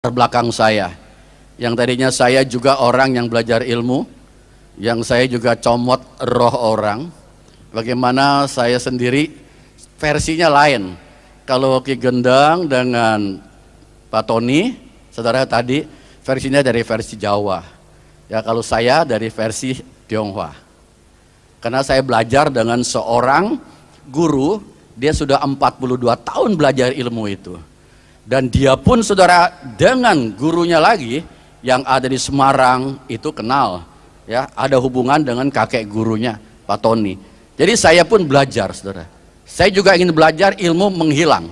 belakang saya, yang tadinya saya juga orang yang belajar ilmu, yang saya juga comot roh orang. Bagaimana saya sendiri versinya lain. Kalau Ki Gendang dengan Pak Tony, saudara tadi versinya dari versi Jawa. Ya, kalau saya dari versi Tionghoa. Karena saya belajar dengan seorang guru, dia sudah 42 tahun belajar ilmu itu. Dan dia pun saudara dengan gurunya lagi yang ada di Semarang itu kenal, ya, ada hubungan dengan kakek gurunya Pak Tony. Jadi saya pun belajar, saudara. Saya juga ingin belajar ilmu menghilang.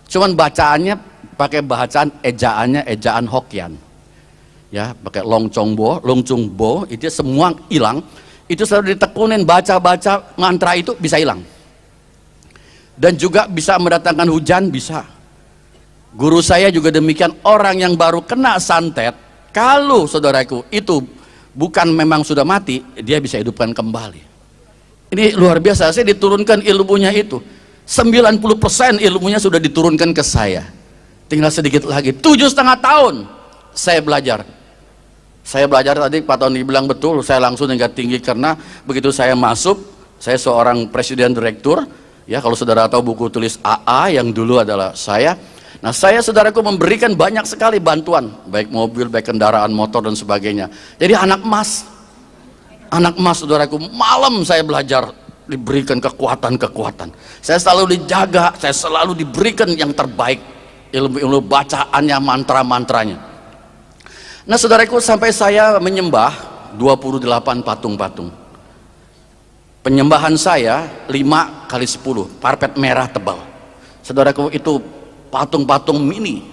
Cuman bacaannya pakai bacaan ejaannya ejaan Hokkien. Ya, pakai Longcungbo, itu semua hilang. Itu selalu ditekunin baca-baca mantra itu bisa hilang. Dan juga bisa mendatangkan hujan, bisa. Guru saya juga demikian, orang yang baru kena santet, kalau saudaraku itu bukan memang sudah mati, dia bisa hidupkan kembali. Ini luar biasa, saya diturunkan ilmunya itu. 90% ilmunya sudah diturunkan ke saya. Tinggal sedikit lagi, 7,5 tahun saya belajar. Saya belajar tadi, Pak Tony bilang betul, saya langsung tingkat tinggi karena begitu saya masuk, saya seorang presiden direktur, ya kalau saudara tahu buku tulis AA yang dulu adalah saya. Nah, saya saudaraku memberikan banyak sekali bantuan, baik mobil, baik kendaraan motor dan sebagainya. Jadi anak emas saudaraku, malam saya belajar, diberikan kekuatan-kekuatan. Saya selalu dijaga, saya selalu diberikan yang terbaik, ilmu-ilmu bacaannya, mantra-mantranya. Nah, saudaraku, sampai saya menyembah 28 patung-patung. Penyembahan saya 5 kali 10, parpet merah tebal. Saudaraku, itu patung-patung mini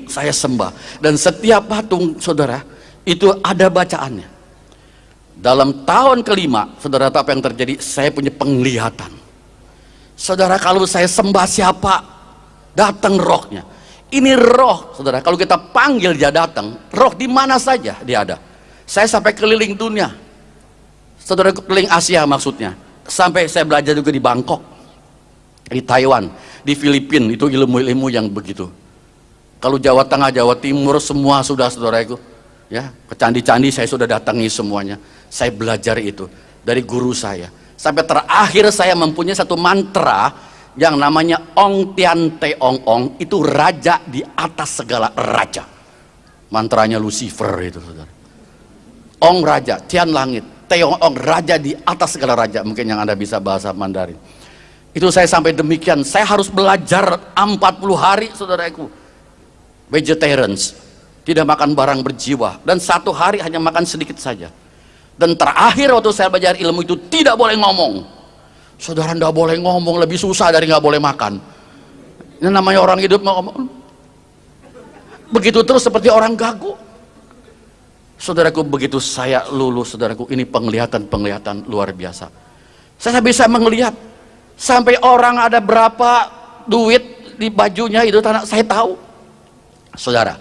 saya sembah, dan setiap patung saudara itu ada bacaannya. Dalam tahun kelima, saudara tahu apa yang terjadi? Saya punya penglihatan. Saudara, kalau saya sembah siapa, datang rohnya. Ini roh, saudara, kalau kita panggil dia datang. Roh di mana saja dia ada. Saya sampai keliling dunia, saudara, keliling Asia maksudnya. Sampai saya belajar juga di Bangkok, di Taiwan, di Filipina, itu ilmu-ilmu yang begitu. Kalau Jawa Tengah, Jawa Timur, semua sudah saudaraku, ya, ke candi-candi saya sudah datangi semuanya. Saya belajar itu dari guru saya. Sampai terakhir saya mempunyai satu mantra yang namanya Ong Tian Te Ong Ong, itu raja di atas segala raja. Mantranya Lucifer itu, saudara. Ong raja, Tian langit, Te Ong Ong raja di atas segala raja. Mungkin yang Anda bisa bahasa Mandarin. Itu saya sampai demikian, saya harus belajar 40 hari saudaraku, vegetarians, tidak makan barang berjiwa, dan 1 hari hanya makan sedikit saja. Dan terakhir waktu saya belajar ilmu itu tidak boleh ngomong. Saudara, tidak boleh ngomong, lebih susah dari nggak boleh makan. Ini namanya orang hidup ngomong begitu terus seperti orang gagu. Saudaraku, begitu saya lulus, saudaraku, ini penglihatan luar biasa. Saya bisa melihat sampai orang ada berapa duit di bajunya itu, tanah saya tahu. Saudara,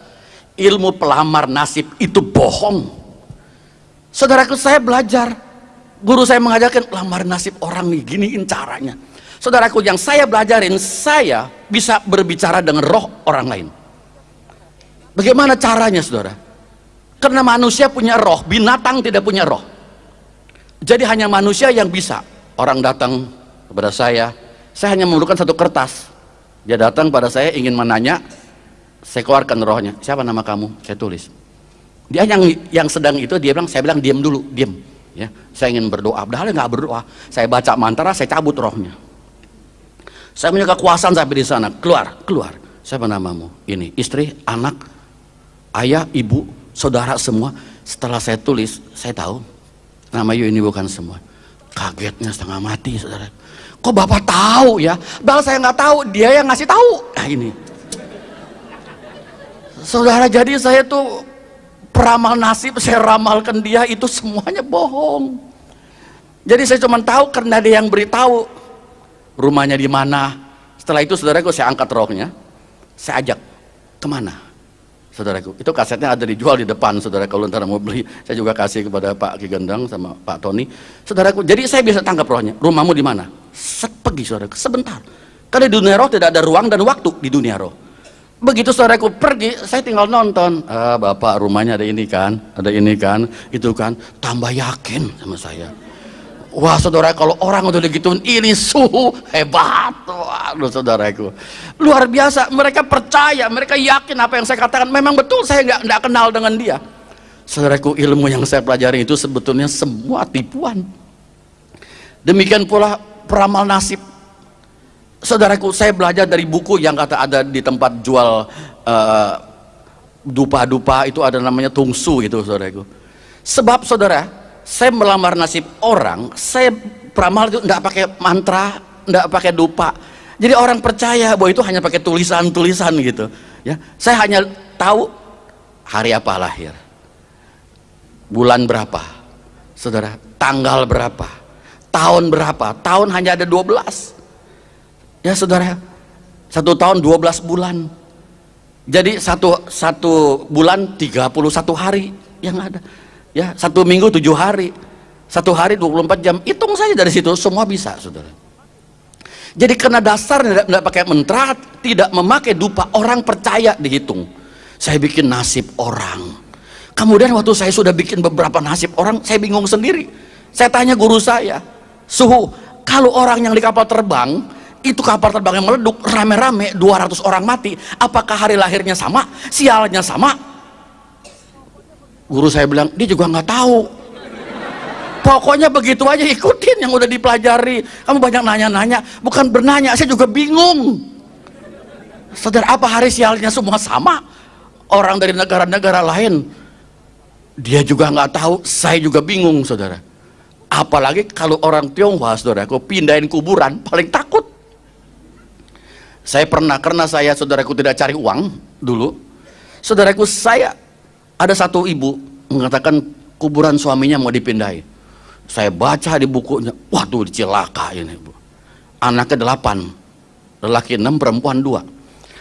ilmu pelamar nasib itu bohong. Saudaraku, saya belajar, guru saya mengajarkan pelamar nasib orang nih, giniin caranya. Saudaraku, yang saya belajarin, saya bisa berbicara dengan roh orang lain. Bagaimana caranya, saudara? Karena manusia punya roh, binatang tidak punya roh. Jadi hanya manusia yang bisa. Orang datang kepada saya hanya memerlukan satu kertas. Dia datang pada saya ingin menanya, saya keluarkan rohnya. Siapa nama kamu? Saya tulis. Dia yang sedang itu, dia bilang, saya bilang diam dulu, diam. Ya, saya ingin berdoa. Padahal nggak berdoa. Saya baca mantra, saya cabut rohnya. Saya punya kekuasaan sampai di sana. Keluar. Siapa namamu? Ini istri, anak, ayah, ibu, saudara semua. Setelah saya tulis, saya tahu nama you ini bukan semua. Kagetnya setengah mati, saudara. Kok bapak tahu ya? Padahal saya nggak tahu, dia yang ngasih tahu. Nah ini, saudara, jadi saya tuh peramal nasib, saya ramalkan dia, itu semuanya bohong. Jadi saya cuma tahu karena dia yang beritahu rumahnya di mana. Setelah itu, saudaraku, saya angkat rohnya, saya ajak kemana? Saudaraku, itu kasetnya ada dijual di depan, saudara, kalau ntar mau beli, saya juga kasih kepada Pak Ki Gendang sama Pak Tony. Saudaraku, jadi saya bisa tangkap rohnya. Rumahmu di mana? Pergi, saudaraku, sebentar. Karena di dunia roh tidak ada ruang dan waktu di dunia roh. Begitu saudaraku pergi, saya tinggal nonton. Bapak rumahnya ada ini kan, itu kan. Tambah yakin sama saya. Wah saudara, kalau orang udah digituin, ini suhu hebat. Waduh saudaraku, luar biasa. Mereka percaya, mereka yakin apa yang saya katakan memang betul. Saya nggak kenal dengan dia. Saudaraku, ilmu yang saya pelajari itu sebetulnya semua tipuan. Demikian pula peramal nasib. Saudaraku, saya belajar dari buku yang kata ada di tempat jual dupa-dupa, itu ada namanya tungsu itu saudaraku. Sebab saudara, saya melamar nasib orang, saya peramal itu enggak pakai mantra, enggak pakai dupa. Jadi orang percaya bahwa itu hanya pakai tulisan-tulisan gitu ya. Saya hanya tahu hari apa lahir, bulan berapa saudara, tanggal berapa, tahun berapa. Tahun hanya ada 12 ya saudara, 1 tahun 12 bulan. Jadi satu bulan 31 hari yang ada ya, 1 minggu 7 hari, 1 hari 24 jam. Hitung saja dari situ, semua bisa saudara. Jadi karena dasarnya tidak pakai mantra, tidak memakai dupa, orang percaya dihitung. Saya bikin nasib orang. Kemudian waktu saya sudah bikin beberapa nasib orang, saya bingung sendiri. Saya tanya guru saya, Suhu, kalau orang yang di kapal terbang, itu kapal terbang yang meleduk, rame-rame 200 orang mati, apakah hari lahirnya sama, sialnya sama? Guru saya bilang, dia juga nggak tahu. Pokoknya begitu aja, ikutin yang udah dipelajari. Kamu banyak nanya-nanya, bukan bernanya, saya juga bingung. Saudara, apa hari sialnya semua sama? Orang dari negara-negara lain, dia juga nggak tahu, saya juga bingung saudara. Apalagi kalau orang Tionghoa saudara, aku pindahin kuburan, paling takut. Saya pernah, karena saya saudaraku tidak cari uang dulu, saudaraku, saya ada satu ibu mengatakan kuburan suaminya mau dipindahin. Saya baca di bukunya, waduh cilaka ini bu, anaknya 8, lelaki 6, perempuan 2.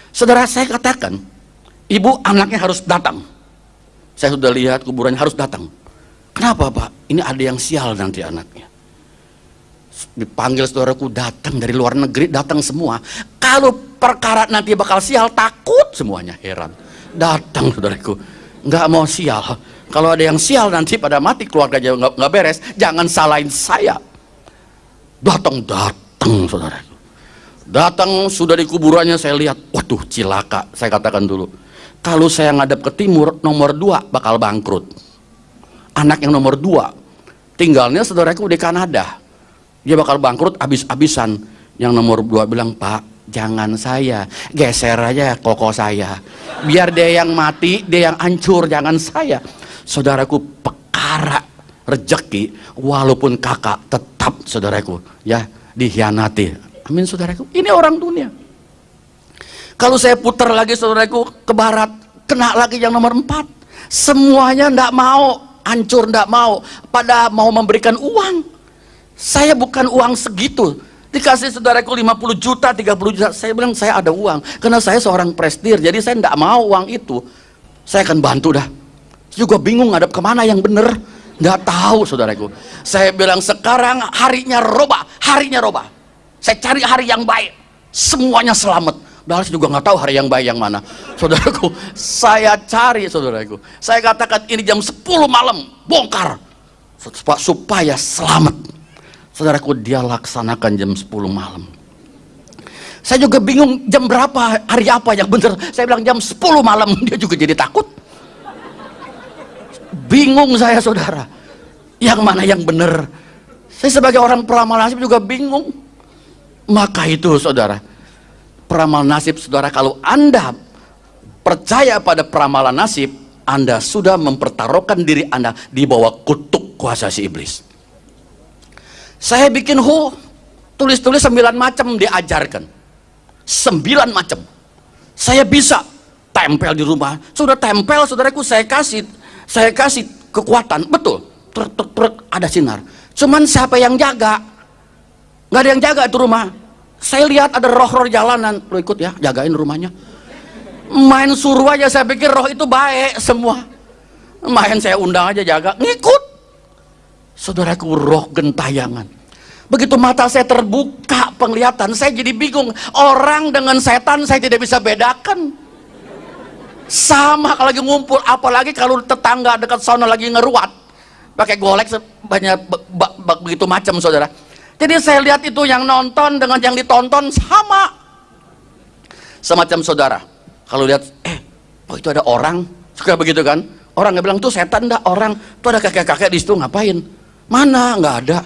Saudara, saya katakan, ibu, anaknya harus datang. Saya sudah lihat kuburannya, harus datang. Kenapa pak? Ini ada yang sial nanti anaknya. Dipanggil saudaraku, datang dari luar negeri, datang semua. Kalau perkara nanti bakal sial, takut semuanya, heran. Datang saudaraku, nggak mau sial. Kalau ada yang sial nanti pada mati, keluarga nggak beres, jangan salahin saya. Datang saudaraku. Datang, sudah di kuburannya saya lihat, waduh cilaka. Saya katakan dulu, kalau saya ngadep ke timur, nomor 2 bakal bangkrut. Anak yang nomor 2 tinggalnya saudaraku di Kanada, dia bakal bangkrut abis-abisan. Yang nomor 2 bilang, Pak, jangan saya, geser aja koko saya, biar dia yang mati, dia yang hancur, jangan saya. Saudaraku, perkara rezeki, walaupun kakak, tetap saudaraku ya dikhianati. Amin saudaraku, ini orang dunia. Kalau saya putar lagi saudaraku ke barat, kena lagi yang nomor 4. Semuanya ndak mau, hancur, ndak mau, pada mau memberikan uang. Saya bukan uang segitu, dikasih saudaraku 50 juta, 30 juta. Saya bilang saya ada uang, karena saya seorang prestir, jadi saya ndak mau uang itu. Saya akan bantu dah. Juga bingung ngadep kemana yang bener, nggak tahu saudaraku. Saya bilang sekarang harinya robah, saya cari hari yang baik, semuanya selamat. Padahal saya juga nggak tahu hari yang baik yang mana, saudaraku. Saya cari saudaraku, saya katakan ini jam 10 malam bongkar supaya selamat. Saudaraku, dia laksanakan jam 10 malam. Saya juga bingung jam berapa, hari apa yang bener. Saya bilang jam 10 malam, dia juga jadi takut. Bingung saya saudara, yang mana yang benar. Saya sebagai orang peramal nasib juga bingung. Maka itu saudara, peramal nasib saudara, kalau Anda percaya pada peramalan nasib, Anda sudah mempertaruhkan diri Anda di bawah kutuk kuasa si iblis. Saya bikin tulis-tulis 9 macam diajarkan, 9 macam. Saya bisa tempel di rumah, sudah tempel saudaraku, saya kasih kekuatan, betul, ada sinar. Cuman siapa yang jaga? Nggak ada yang jaga itu rumah. Saya lihat ada roh-roh jalanan, lo ikut ya, jagain rumahnya. Main suruh aja, saya pikir roh itu baik semua. Main saya undang aja jaga, ngikut. Saudaraku, roh gentayangan. Begitu mata saya terbuka penglihatan, saya jadi bingung. Orang dengan setan saya tidak bisa bedakan. Sama kalau lagi ngumpul, apalagi kalau tetangga dekat sana lagi ngeruat pakai golek banyak begitu macam, saudara. Jadi saya lihat itu yang nonton dengan yang ditonton sama semacam, saudara. Kalau lihat oh itu ada orang, suka begitu kan, orang nggak bilang tuh setan, dah orang tuh ada kakek-kakek di situ ngapain, mana nggak ada.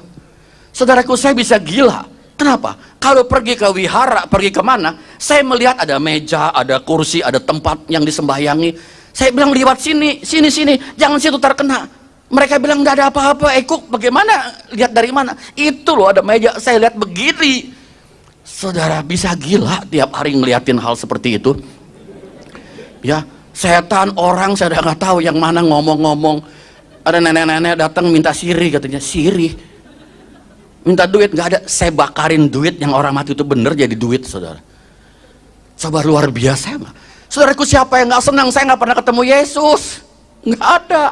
Saudaraku, saya bisa gila. Kenapa? Kalau pergi ke wihara, pergi kemana, saya melihat ada meja, ada kursi, ada tempat yang disembahyangi. Saya bilang lewat sini, sini, jangan situ terkena. Mereka bilang nggak ada apa-apa. Kok bagaimana? Lihat dari mana? Itu loh ada meja, saya lihat begini. Saudara bisa gila tiap hari ngeliatin hal seperti itu. Ya, setan, orang, saya udah nggak tahu yang mana ngomong-ngomong. Ada nenek-nenek datang minta siri, katanya siri. Minta duit, nggak ada, saya bakarin duit yang orang mati itu bener jadi duit, saudara. Coba luar biasa mah. Saudaraku, siapa yang nggak senang saya nggak pernah ketemu Yesus? Nggak ada.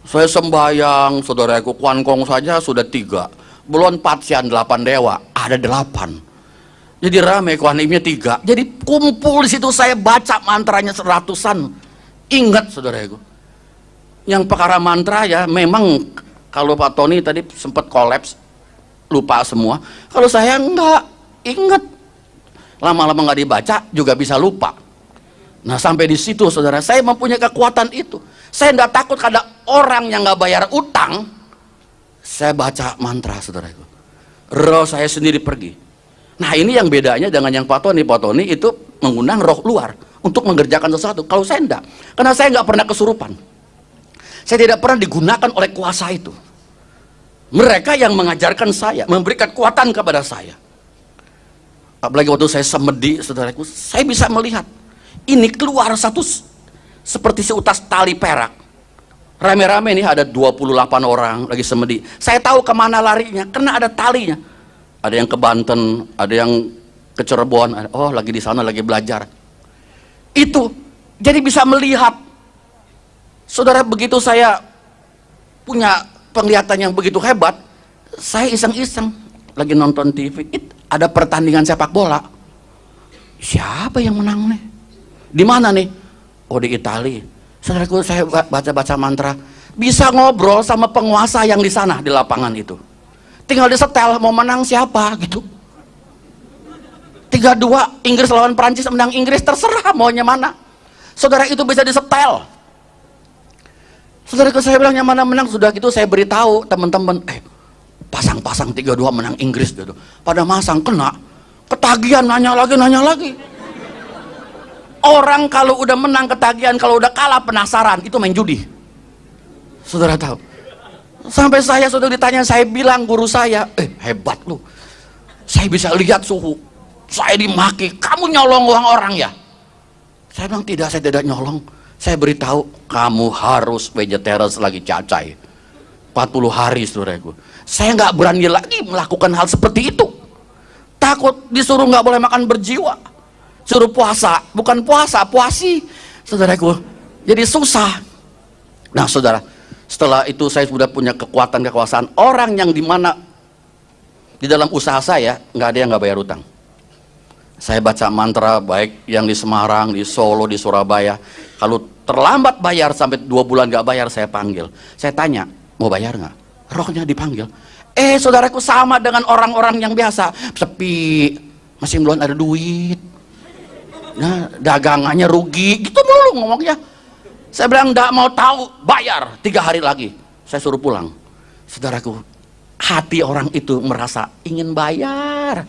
Saya sembahyang, saudaraku, kuankong saja sudah 3, belum patsian 8 dewa, ada 8. Jadi rame kuanimnya 3. Jadi kumpul di situ, saya baca mantranya 100-an. Ingat, saudaraku, yang perkara mantra ya memang kalau Pak Tony tadi sempat kolaps, lupa semua. Kalau saya enggak ingat, lama-lama nggak dibaca juga bisa lupa. Nah sampai di situ, saudara, saya mempunyai kekuatan itu. Saya enggak takut ada orang yang nggak bayar utang. Saya baca mantra, saudaraku, roh saya sendiri pergi. Nah ini yang bedanya dengan yang Pak Tony. Pak Tony itu mengundang roh luar untuk mengerjakan sesuatu. Kalau saya enggak, karena saya nggak pernah kesurupan. Saya tidak pernah digunakan oleh kuasa itu. Mereka yang mengajarkan saya, memberikan kekuatan kepada saya. Apalagi waktu saya semedi, saudaraku, saya bisa melihat ini keluar satu seperti seutas tali perak. Rame-rame nih, ada 28 orang lagi semedi. Saya tahu kemana larinya, karena ada talinya. Ada yang ke Banten, ada yang ke Cirebon, oh lagi di sana lagi belajar. Itu jadi bisa melihat. Saudara, begitu saya punya penglihatan yang begitu hebat, saya iseng-iseng lagi nonton TV, ada pertandingan sepak bola. Siapa yang menang nih? Di mana nih? Oh di Italia. Saudaraku, saya baca-baca mantra, bisa ngobrol sama penguasa yang di sana di lapangan itu. Tinggal disetel mau menang siapa gitu. 3-2 Inggris lawan Prancis, menang Inggris, terserah maunya mana. Saudara, itu bisa disetel. Saudaraku, saya bilang yang mana menang, sudah gitu saya beritahu teman-teman, pasang-pasang 3-2 menang Inggris gitu. Pada masang kena, ketagihan nanya lagi. Orang kalau udah menang ketagihan, kalau udah kalah penasaran, itu main judi. Saudara tahu. Sampai saya sudah ditanya, saya bilang guru saya, hebat lu. Saya bisa lihat suhu. Saya dimaki, kamu nyolong uang orang ya? Saya bilang tidak, saya tidak nyolong. Saya beritahu, kamu harus vegetarian lagi cacai 40 hari, saudaraku. Saya nggak berani lagi melakukan hal seperti itu. Takut disuruh nggak boleh makan berjiwa, suruh puasa, bukan puasa, puasi, saudaraku. Jadi susah. Nah saudara, setelah itu saya sudah punya kekuasaan. Orang yang dimana di dalam usaha saya nggak ada yang nggak bayar utang. Saya baca mantra, baik yang di Semarang, di Solo, di Surabaya. Kalau terlambat bayar sampai 2 bulan nggak bayar, saya panggil. Saya tanya, mau bayar nggak? Rohnya dipanggil. Saudaraku, sama dengan orang-orang yang biasa, sepi, masih belum ada duit. Nah, dagangannya rugi, gitu mulu ngomongnya. Saya bilang nggak mau tahu, bayar 3 hari lagi. Saya suruh pulang. Saudaraku, hati orang itu merasa ingin bayar,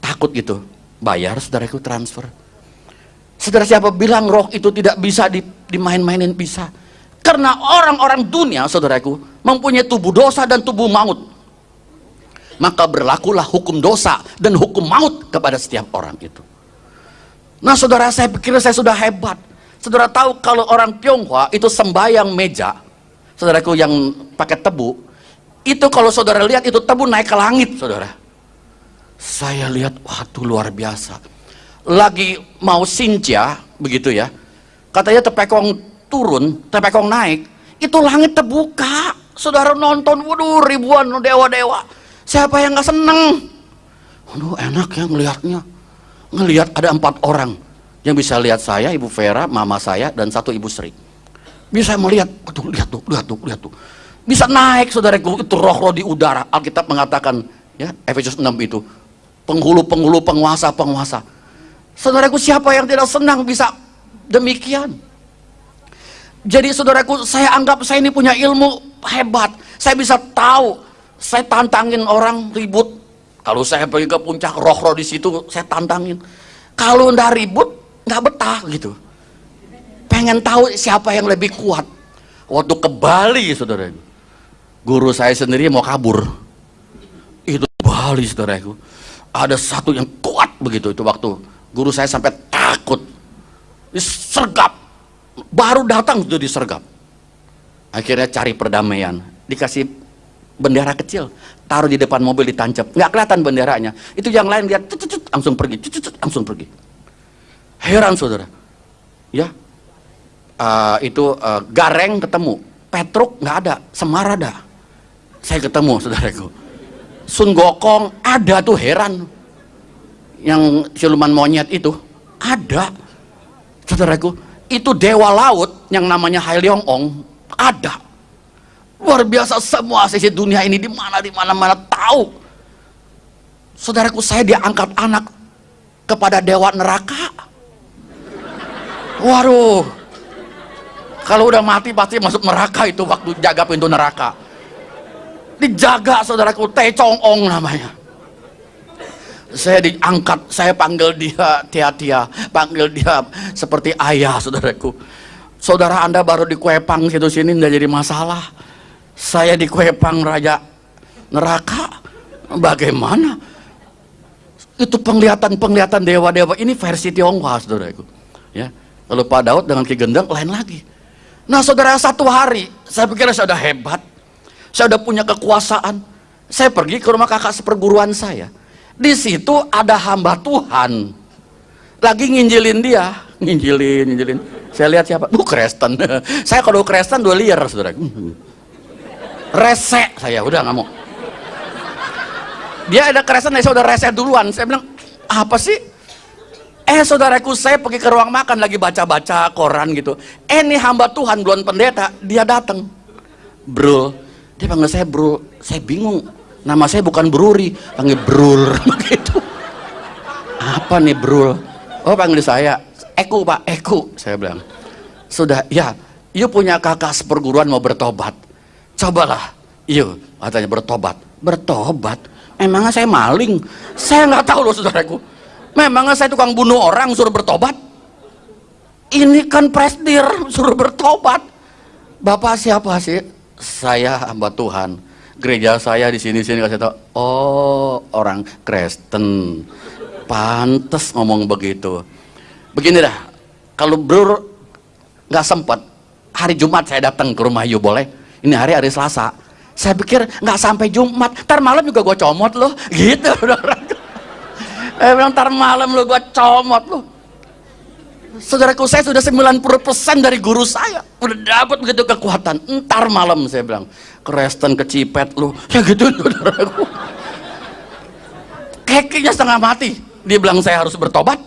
takut gitu. Bayar, saudaraku, transfer. Saudara, siapa bilang roh itu tidak bisa dimain-mainin? Bisa. Karena orang-orang dunia, saudaraku, mempunyai tubuh dosa dan tubuh maut. Maka berlakulah hukum dosa dan hukum maut kepada setiap orang itu. Nah saudara, saya pikir saya sudah hebat. Saudara tahu kalau orang Tionghoa itu sembahyang meja, saudaraku, yang pakai tebu, itu kalau saudara lihat itu tebu naik ke langit, saudara. Saya lihat, waduh luar biasa. Lagi mau sincia, begitu ya, katanya tepekong turun, tepekong naik, itu langit terbuka. Saudara nonton, waduh ribuan dewa-dewa. Siapa yang nggak seneng? Waduh enak ya ngelihatnya. Ngelihat ada 4 orang Yang bisa lihat saya, Ibu Vera, mama saya, dan satu Ibu Sri. Bisa melihat, aduh, lihat tuh. Bisa naik, saudaraku, itu roh-roh di udara. Alkitab mengatakan, ya, Efesus 6 itu, penghulu-penghulu, penguasa-penguasa. Saudaraku, siapa yang tidak senang bisa demikian? Jadi saudaraku, saya anggap saya ini punya ilmu hebat. Saya bisa tahu, saya tantangin orang ribut. Kalau saya pergi ke puncak, roh-roh di situ saya tantangin. Kalau ndak ribut, nggak betah gitu. Pengen tahu siapa yang lebih kuat. Waktu ke Bali, saudaraku, guru saya sendiri mau kabur. Itu Bali, saudaraku. Ada satu yang kuat begitu itu waktu. Guru saya sampai takut. Disergap. Baru datang sudah disergap. Akhirnya cari perdamaian, dikasih bendera kecil, taruh di depan mobil, ditancap, nggak kelihatan benderanya. Itu yang lain lihat, langsung pergi, langsung pergi. Heran saudara, ya. Gareng ketemu, Petruk nggak ada, Semar ada. Saya ketemu saudaraku. Sun Gokong ada tuh, heran. Yang siluman monyet itu ada, saudaraku. Itu dewa laut yang namanya Hai Leong Ong ada. Luar biasa, semua sisi dunia ini di mana-mana tahu. Saudaraku, saya diangkat anak kepada dewa neraka. Waduh, kalau udah mati pasti masuk neraka itu waktu jaga pintu neraka. Dijaga saudaraku, Teh Chong Ong namanya. Saya diangkat, saya panggil dia Tia, panggil dia seperti ayah, saudaraku. Saudara Anda baru di Kuepang situ sini tidak jadi masalah. Saya di Kuepang raja neraka, bagaimana? Itu penglihatan dewa-dewa ini versi Tionghoa, saudaraku. Ya, kalau Pak Daud dengan Ki Gendeng lain lagi. Nah, saudara, satu hari saya pikir saya sudah hebat, saya sudah punya kekuasaan. Saya pergi ke rumah kakak seperguruan saya. Di situ ada hamba Tuhan lagi nginjilin dia, nginjilin. Saya lihat siapa? Kristen. Saya kalau Kristen 2 liar, saudara. Rese saya, udah nggak mau. Dia ada Kristen, saya udah rese duluan. Saya bilang, apa sih? Saudaraku, saya pergi ke ruang makan lagi baca-baca koran gitu. Ini hamba Tuhan, belum pendeta, dia datang. Bro, dia panggil saya bro. Saya bingung. Nama saya bukan Bruri, panggil Brul begitu. Apa nih Brul? Oh, panggil saya Eku, Pak, Eku. Saya bilang, sudah, ya, you punya kakak seperguruan mau bertobat. Cobalah, yuk, katanya bertobat. Bertobat? Memangnya saya maling? Saya nggak tahu loh, saudaraku. Memangnya saya tukang bunuh orang suruh bertobat? Ini kan presdir suruh bertobat. Bapak siapa sih? Saya hamba Tuhan. Gereja saya di sini kasih tahu. Oh, orang Kristen. Pantes ngomong begitu. Begini dah, kalau bro nggak sempat, hari Jumat saya datang ke rumah you, boleh? Ini hari Selasa. Saya pikir nggak sampai Jumat, ntar malam juga gue comot loh, gitu. Bilang ntar malam lo gue comot loh. Saudaraku, saya sudah 90% dari guru saya, udah dapat begitu kekuatan. Ntar malam saya bilang, Kristen kecipet lu, ya gitu, saudaraku. Kekinya setengah mati, dia bilang saya harus bertobat.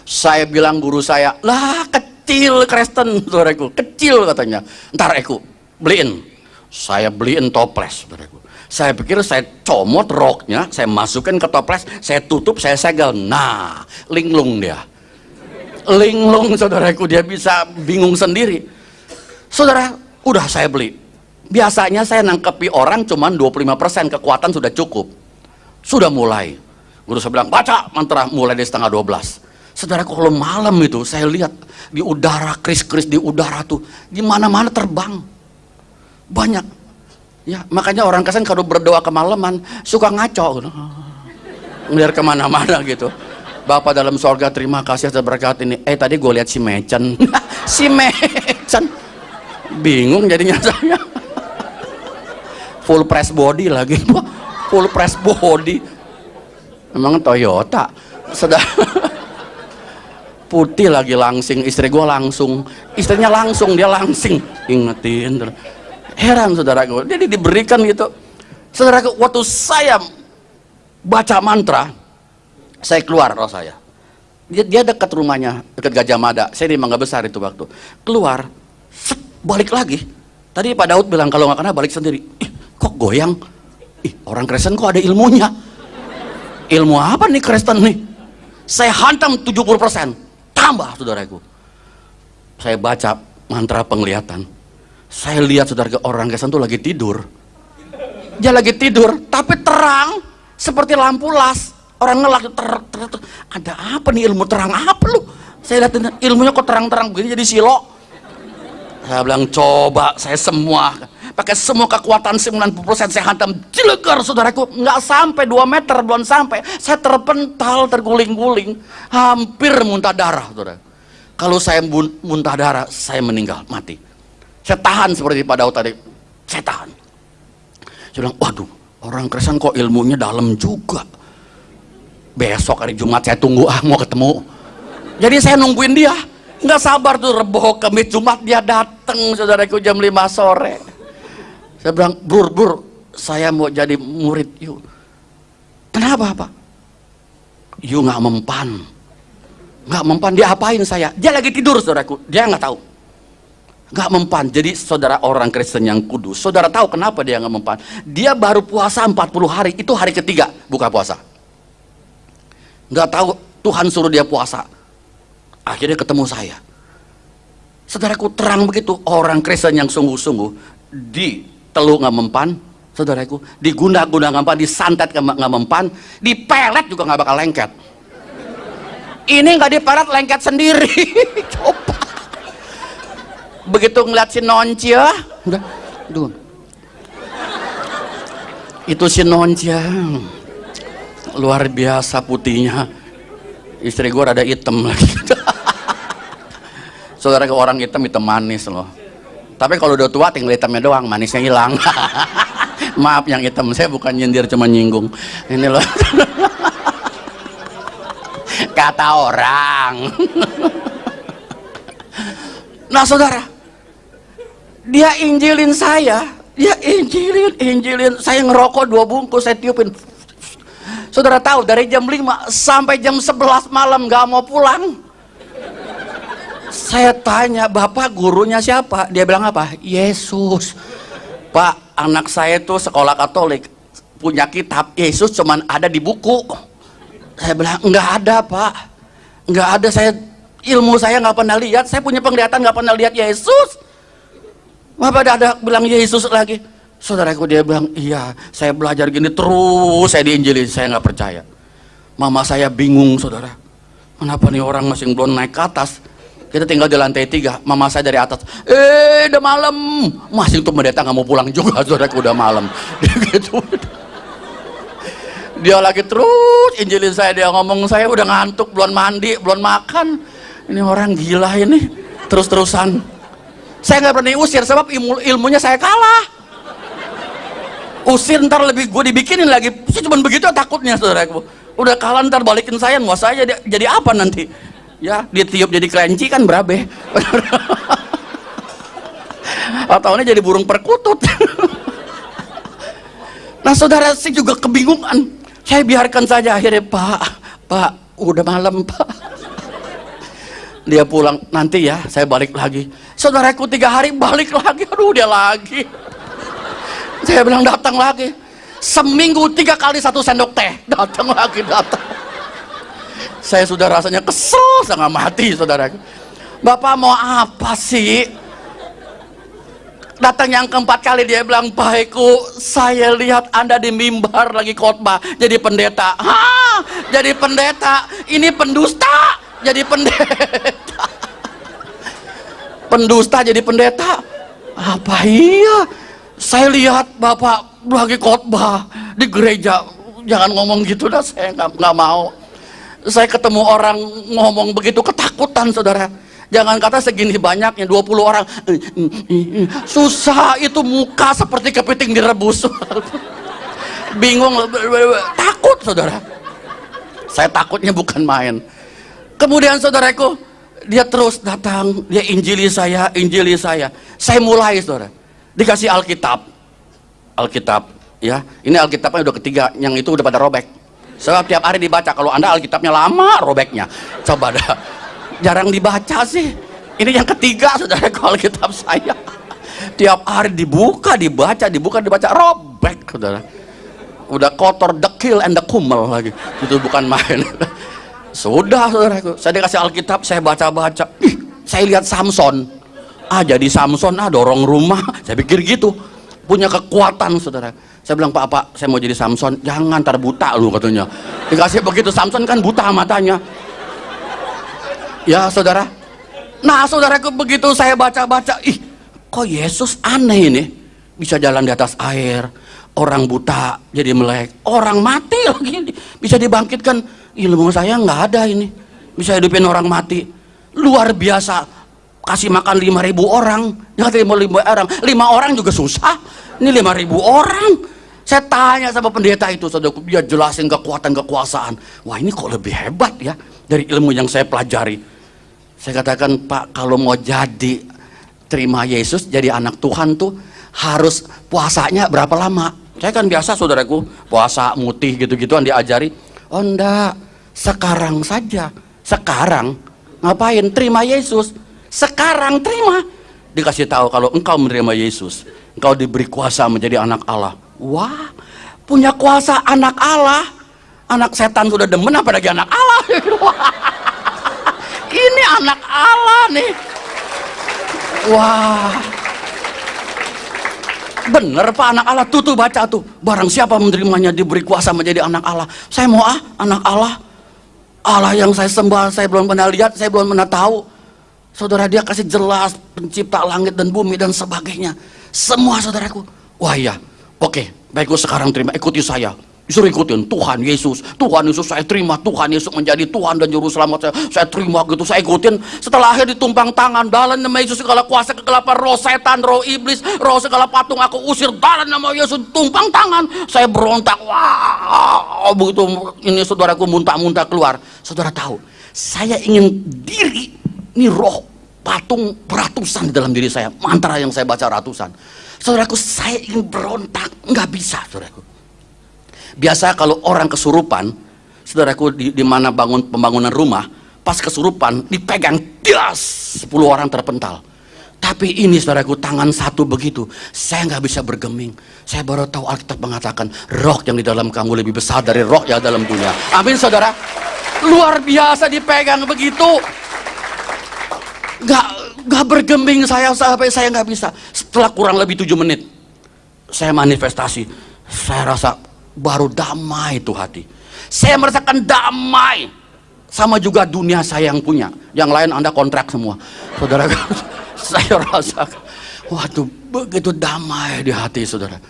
Saya bilang guru saya, lah kecil Kristen, saudaraku, kecil katanya. Ntar Eku beliin, saya beliin toples, saudaraku. Saya pikir saya comot roknya, saya masukin ke toples, saya tutup, saya segel. Nah, linglung dia. Linglung, saudaraku, dia bisa bingung sendiri. Saudara, udah saya beli. Biasanya saya nangkepi orang cuman 25%, kekuatan sudah cukup. Sudah mulai. Guru saya bilang, baca mantra mulai dari setengah 12. Saudaraku, kalau malam itu saya lihat di udara, kris-kris di udara tuh, di mana-mana terbang. Banyak. Ya, makanya orang Kristen kalau berdoa kemalaman suka ngaco gitu. Ngeliat kemana-mana gitu. Bapak dalam sorga, terima kasih atas berkat ini. Tadi gue lihat si Mecen. Si Mecen. Bingung jadinya saya. Full press body lagi. Full press body. Memang Toyota. Sudah. Putih lagi langsing. Istri gue langsung. Istrinya langsung, dia langsing. Ingetin. Heran saudaraku. Jadi diberikan gitu. Saudaraku, waktu saya baca mantra, saya keluar roh saya. Dia dekat rumahnya, dekat Gajah Mada. Saya di Mangga Besar itu waktu. Keluar, set, balik lagi. Tadi Pak Daud bilang kalau nggak kena balik sendiri. Ih, kok goyang? Ih, orang Kristen kok ada ilmunya? Ilmu apa nih Kristen nih? Saya hantam 70%. Tambah, saudaraku. Saya baca mantra penglihatan. Saya lihat saudara orang Kristen tuh lagi tidur. Dia lagi tidur, tapi terang seperti lampu las. Orang ngelak, ada apa nih, ilmu terang apa lu? Saya lihat ilmunya kok terang-terang begini jadi silo. Saya bilang coba saya semua pakai semua kekuatan 90% saya hantam cilegar saudaraku, nggak sampai 2 meter belum sampai, saya terpental terguling-guling, hampir muntah darah saudara. Kalau saya muntah darah saya meninggal mati. Saya tahan seperti Pak Daud tadi, saya tahan. Saya bilang waduh, orang Kristen kok ilmunya dalam juga. Besok hari Jumat saya tunggu mau ketemu. Jadi saya nungguin dia, nggak sabar tuh Rebo Kamis Jumat dia datang saudaraku jam 5 sore. Saya bilang bur saya mau jadi murid yuk. Kenapa Pak? Yuk nggak mempan dia apain saya? Dia lagi tidur saudaraku, dia nggak tahu. Nggak mempan. Jadi saudara orang Kristen yang kudus, saudara tahu kenapa dia nggak mempan? Dia baru puasa 40 hari, itu hari ketiga buka puasa. Nggak tahu Tuhan suruh dia puasa, akhirnya ketemu saya. Saudaraku terang begitu, orang Kristen yang sungguh-sungguh di teluk nggak mempan, saudaraku di guna-guna nggak mempan, disantet nggak mempan, dipelet juga nggak bakal lengket. Ini nggak dipelet lengket sendiri. Coba begitu ngeliat si Noncia, udah, aduh. Itu si Noncia luar biasa putihnya. Istri gue rada hitam lagi. Saudara ke orang hitam manis loh. Tapi kalau udah tua tinggal hitamnya doang, manisnya hilang. Maaf yang hitam, saya bukan nyindir cuma nyinggung. Ini loh. Kata orang. Nah saudara, dia injilin saya, dia injilin. Saya ngerokok 2 bungkus, saya tiupin. Saudara tahu dari jam 5 sampai jam 11 malam gak mau pulang. Saya tanya, Bapak gurunya siapa? Dia bilang apa? Yesus. Pak, anak saya tuh sekolah Katolik, punya kitab Yesus cuman ada di buku. Saya bilang nggak ada Pak, nggak ada, saya ilmu saya nggak pernah lihat, saya punya penglihatan nggak pernah lihat Yesus. Bapak ada bilang Yesus lagi. Saudaraku dia bilang iya, saya belajar gini terus saya diinjilin, saya nggak percaya. Mama saya bingung saudara, kenapa nih orang masih belum naik ke atas. Kita tinggal di lantai 3, mama saya dari atas, udah malam, masih tuh pendeta nggak mau pulang juga saudaraku, udah malam. Gitu. Dia lagi terus injilin saya, dia ngomong saya udah ngantuk, belum mandi, belum makan. Ini orang gila ini, terus-terusan. Saya nggak berani usir sebab ilmunya saya kalah. Usir ntar lebih gue dibikinin lagi, saya cuma begitu takutnya saudaraku. Udah kalah ntar balikin saya, wah saya jadi apa nanti? Ya ditiup jadi kelinci kan berabe. Atau ini jadi burung perkutut. Nah saudara, saya juga kebingungan. Saya biarkan saja, akhirnya Pak, udah malam Pak. Dia pulang, nanti ya saya balik lagi. Saudaraku 3 hari balik lagi, aduh dia lagi. Saya bilang datang lagi. Seminggu 3 kali 1 sendok teh, datang lagi. Saya sudah rasanya kesel setengah mati saudaraku. Bapak mau apa sih? Datang yang keempat kali dia bilang, Paiku, saya lihat Anda di mimbar lagi khotbah jadi pendeta. Hah? Jadi pendeta? Ini pendusta jadi pendeta. Pendusta jadi pendeta? Apa iya? Saya lihat Bapak lagi khotbah di gereja. Jangan ngomong gitu dah, saya nggak mau. Saya ketemu orang ngomong begitu ketakutan saudara. Jangan kata segini banyaknya 20 orang. Susah itu, muka seperti kepiting direbus. Bingung, takut saudara. Saya takutnya bukan main. Kemudian saudaraku, dia terus datang, dia injili saya. Saya mulai saudara, dikasih Alkitab ya. Ini Alkitabnya udah ketiga, yang itu udah pada robek. Sebab tiap hari dibaca. Kalau Anda Alkitabnya lama robeknya, coba dah, jarang dibaca sih. Ini yang ketiga, saudara, Alkitab saya tiap hari dibuka, dibaca, robek, saudara. Udah kotor, dekil and kumel lagi, itu bukan main. Sudah, saudaraku, saya dikasih Alkitab, saya baca-baca, saya lihat Samson, jadi Samson, dorong rumah, saya pikir gitu, punya kekuatan, saudara. Saya bilang, Pak, saya mau jadi Samson. Jangan, ntar buta lu, katanya. Dikasih begitu, Samson kan buta matanya. Ya, saudara. Nah, saudaraku, begitu saya baca-baca, kok Yesus aneh ini, bisa jalan di atas air, orang buta jadi melek, orang mati lagi bisa dibangkitkan. Ilmu saya nggak ada ini, bisa hidupin orang mati, luar biasa. Kasih makan 5.000 orang, ya 5 orang juga susah, ini 5.000 orang. Saya tanya sama pendeta itu, saudaraku, dia jelasin kekuatan kekuasaan. Wah, ini kok lebih hebat ya dari ilmu yang saya pelajari. Saya katakan, Pak, kalau mau jadi terima Yesus jadi anak Tuhan tuh harus puasanya berapa lama? Saya kan biasa, saudaraku, puasa mutih gitu-gituan diajari. Oh enggak, sekarang saja. Sekarang ngapain? Terima Yesus. Sekarang terima. Dikasih tahu kalau engkau menerima Yesus, engkau diberi kuasa menjadi anak Allah. Wah, punya kuasa anak Allah. Anak setan sudah demen, apa lagi anak Allah? Ini anak Allah nih. Wah, bener Pak, anak Allah. Tuh baca tuh, barang siapa menerimanya diberi kuasa menjadi anak Allah. Saya mau anak Allah. Allah yang saya sembah, saya belum pernah lihat, saya belum pernah tahu. Saudara, dia kasih jelas pencipta langit dan bumi dan sebagainya. Semua, saudaraku. Wah iya, oke, baiklah, sekarang terima, ikuti saya. Disuruh ikutin Tuhan Yesus, saya terima Tuhan Yesus menjadi Tuhan dan Juru Selamat saya terima gitu, saya ikutin. Setelah akhir ditumpang tangan, dalam nama Yesus segala kuasa kegelapan, roh setan, roh iblis, roh segala patung aku usir dalam nama Yesus. Tumpang tangan, saya berontak, wah, begitu ini saudaraku muntah-muntah keluar. Saudara tahu, saya ingin diri, ini roh patung beratusan di dalam diri saya, mantra yang saya baca ratusan. Saudaraku, saya ingin berontak, nggak bisa, saudaraku. Biasa kalau orang kesurupan, saudaraku, di mana pembangunan rumah, pas kesurupan dipegang, das, 10 orang terpental. Tapi ini, saudaraku, tangan satu begitu, saya nggak bisa bergeming. Saya baru tahu Alkitab mengatakan roh yang di dalam kamu lebih besar dari roh yang dalam dunia. Amin, saudara. Luar biasa dipegang begitu. Nggak bergeming saya sampai saya nggak bisa. Setelah kurang lebih 7 menit, saya manifestasi. Saya rasa baru damai itu hati. Saya merasakan damai. Sama juga dunia saya yang punya. Yang lain Anda kontrak semua, saudara. Saya rasa, waduh, begitu damai di hati, saudara.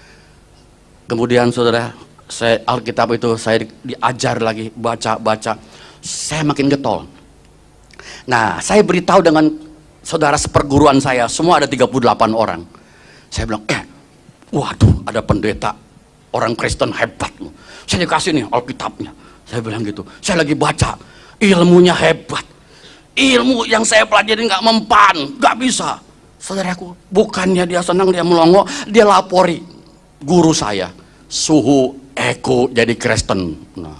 Kemudian, saudara, saya Alkitab itu saya diajar lagi, baca. Saya makin getol. Nah, saya beritahu dengan saudara seperguruan saya, semua ada 38 orang. Saya bilang, waduh, ada pendeta orang Kristen hebat. Saya dikasih nih Alkitabnya. Saya bilang gitu. Saya lagi baca, ilmunya hebat. Ilmu yang saya pelajari nggak mempan, nggak bisa. Saudaraku, bukannya dia senang, dia melongo, dia lapori guru saya, suhu Eko jadi Kristen. Nah,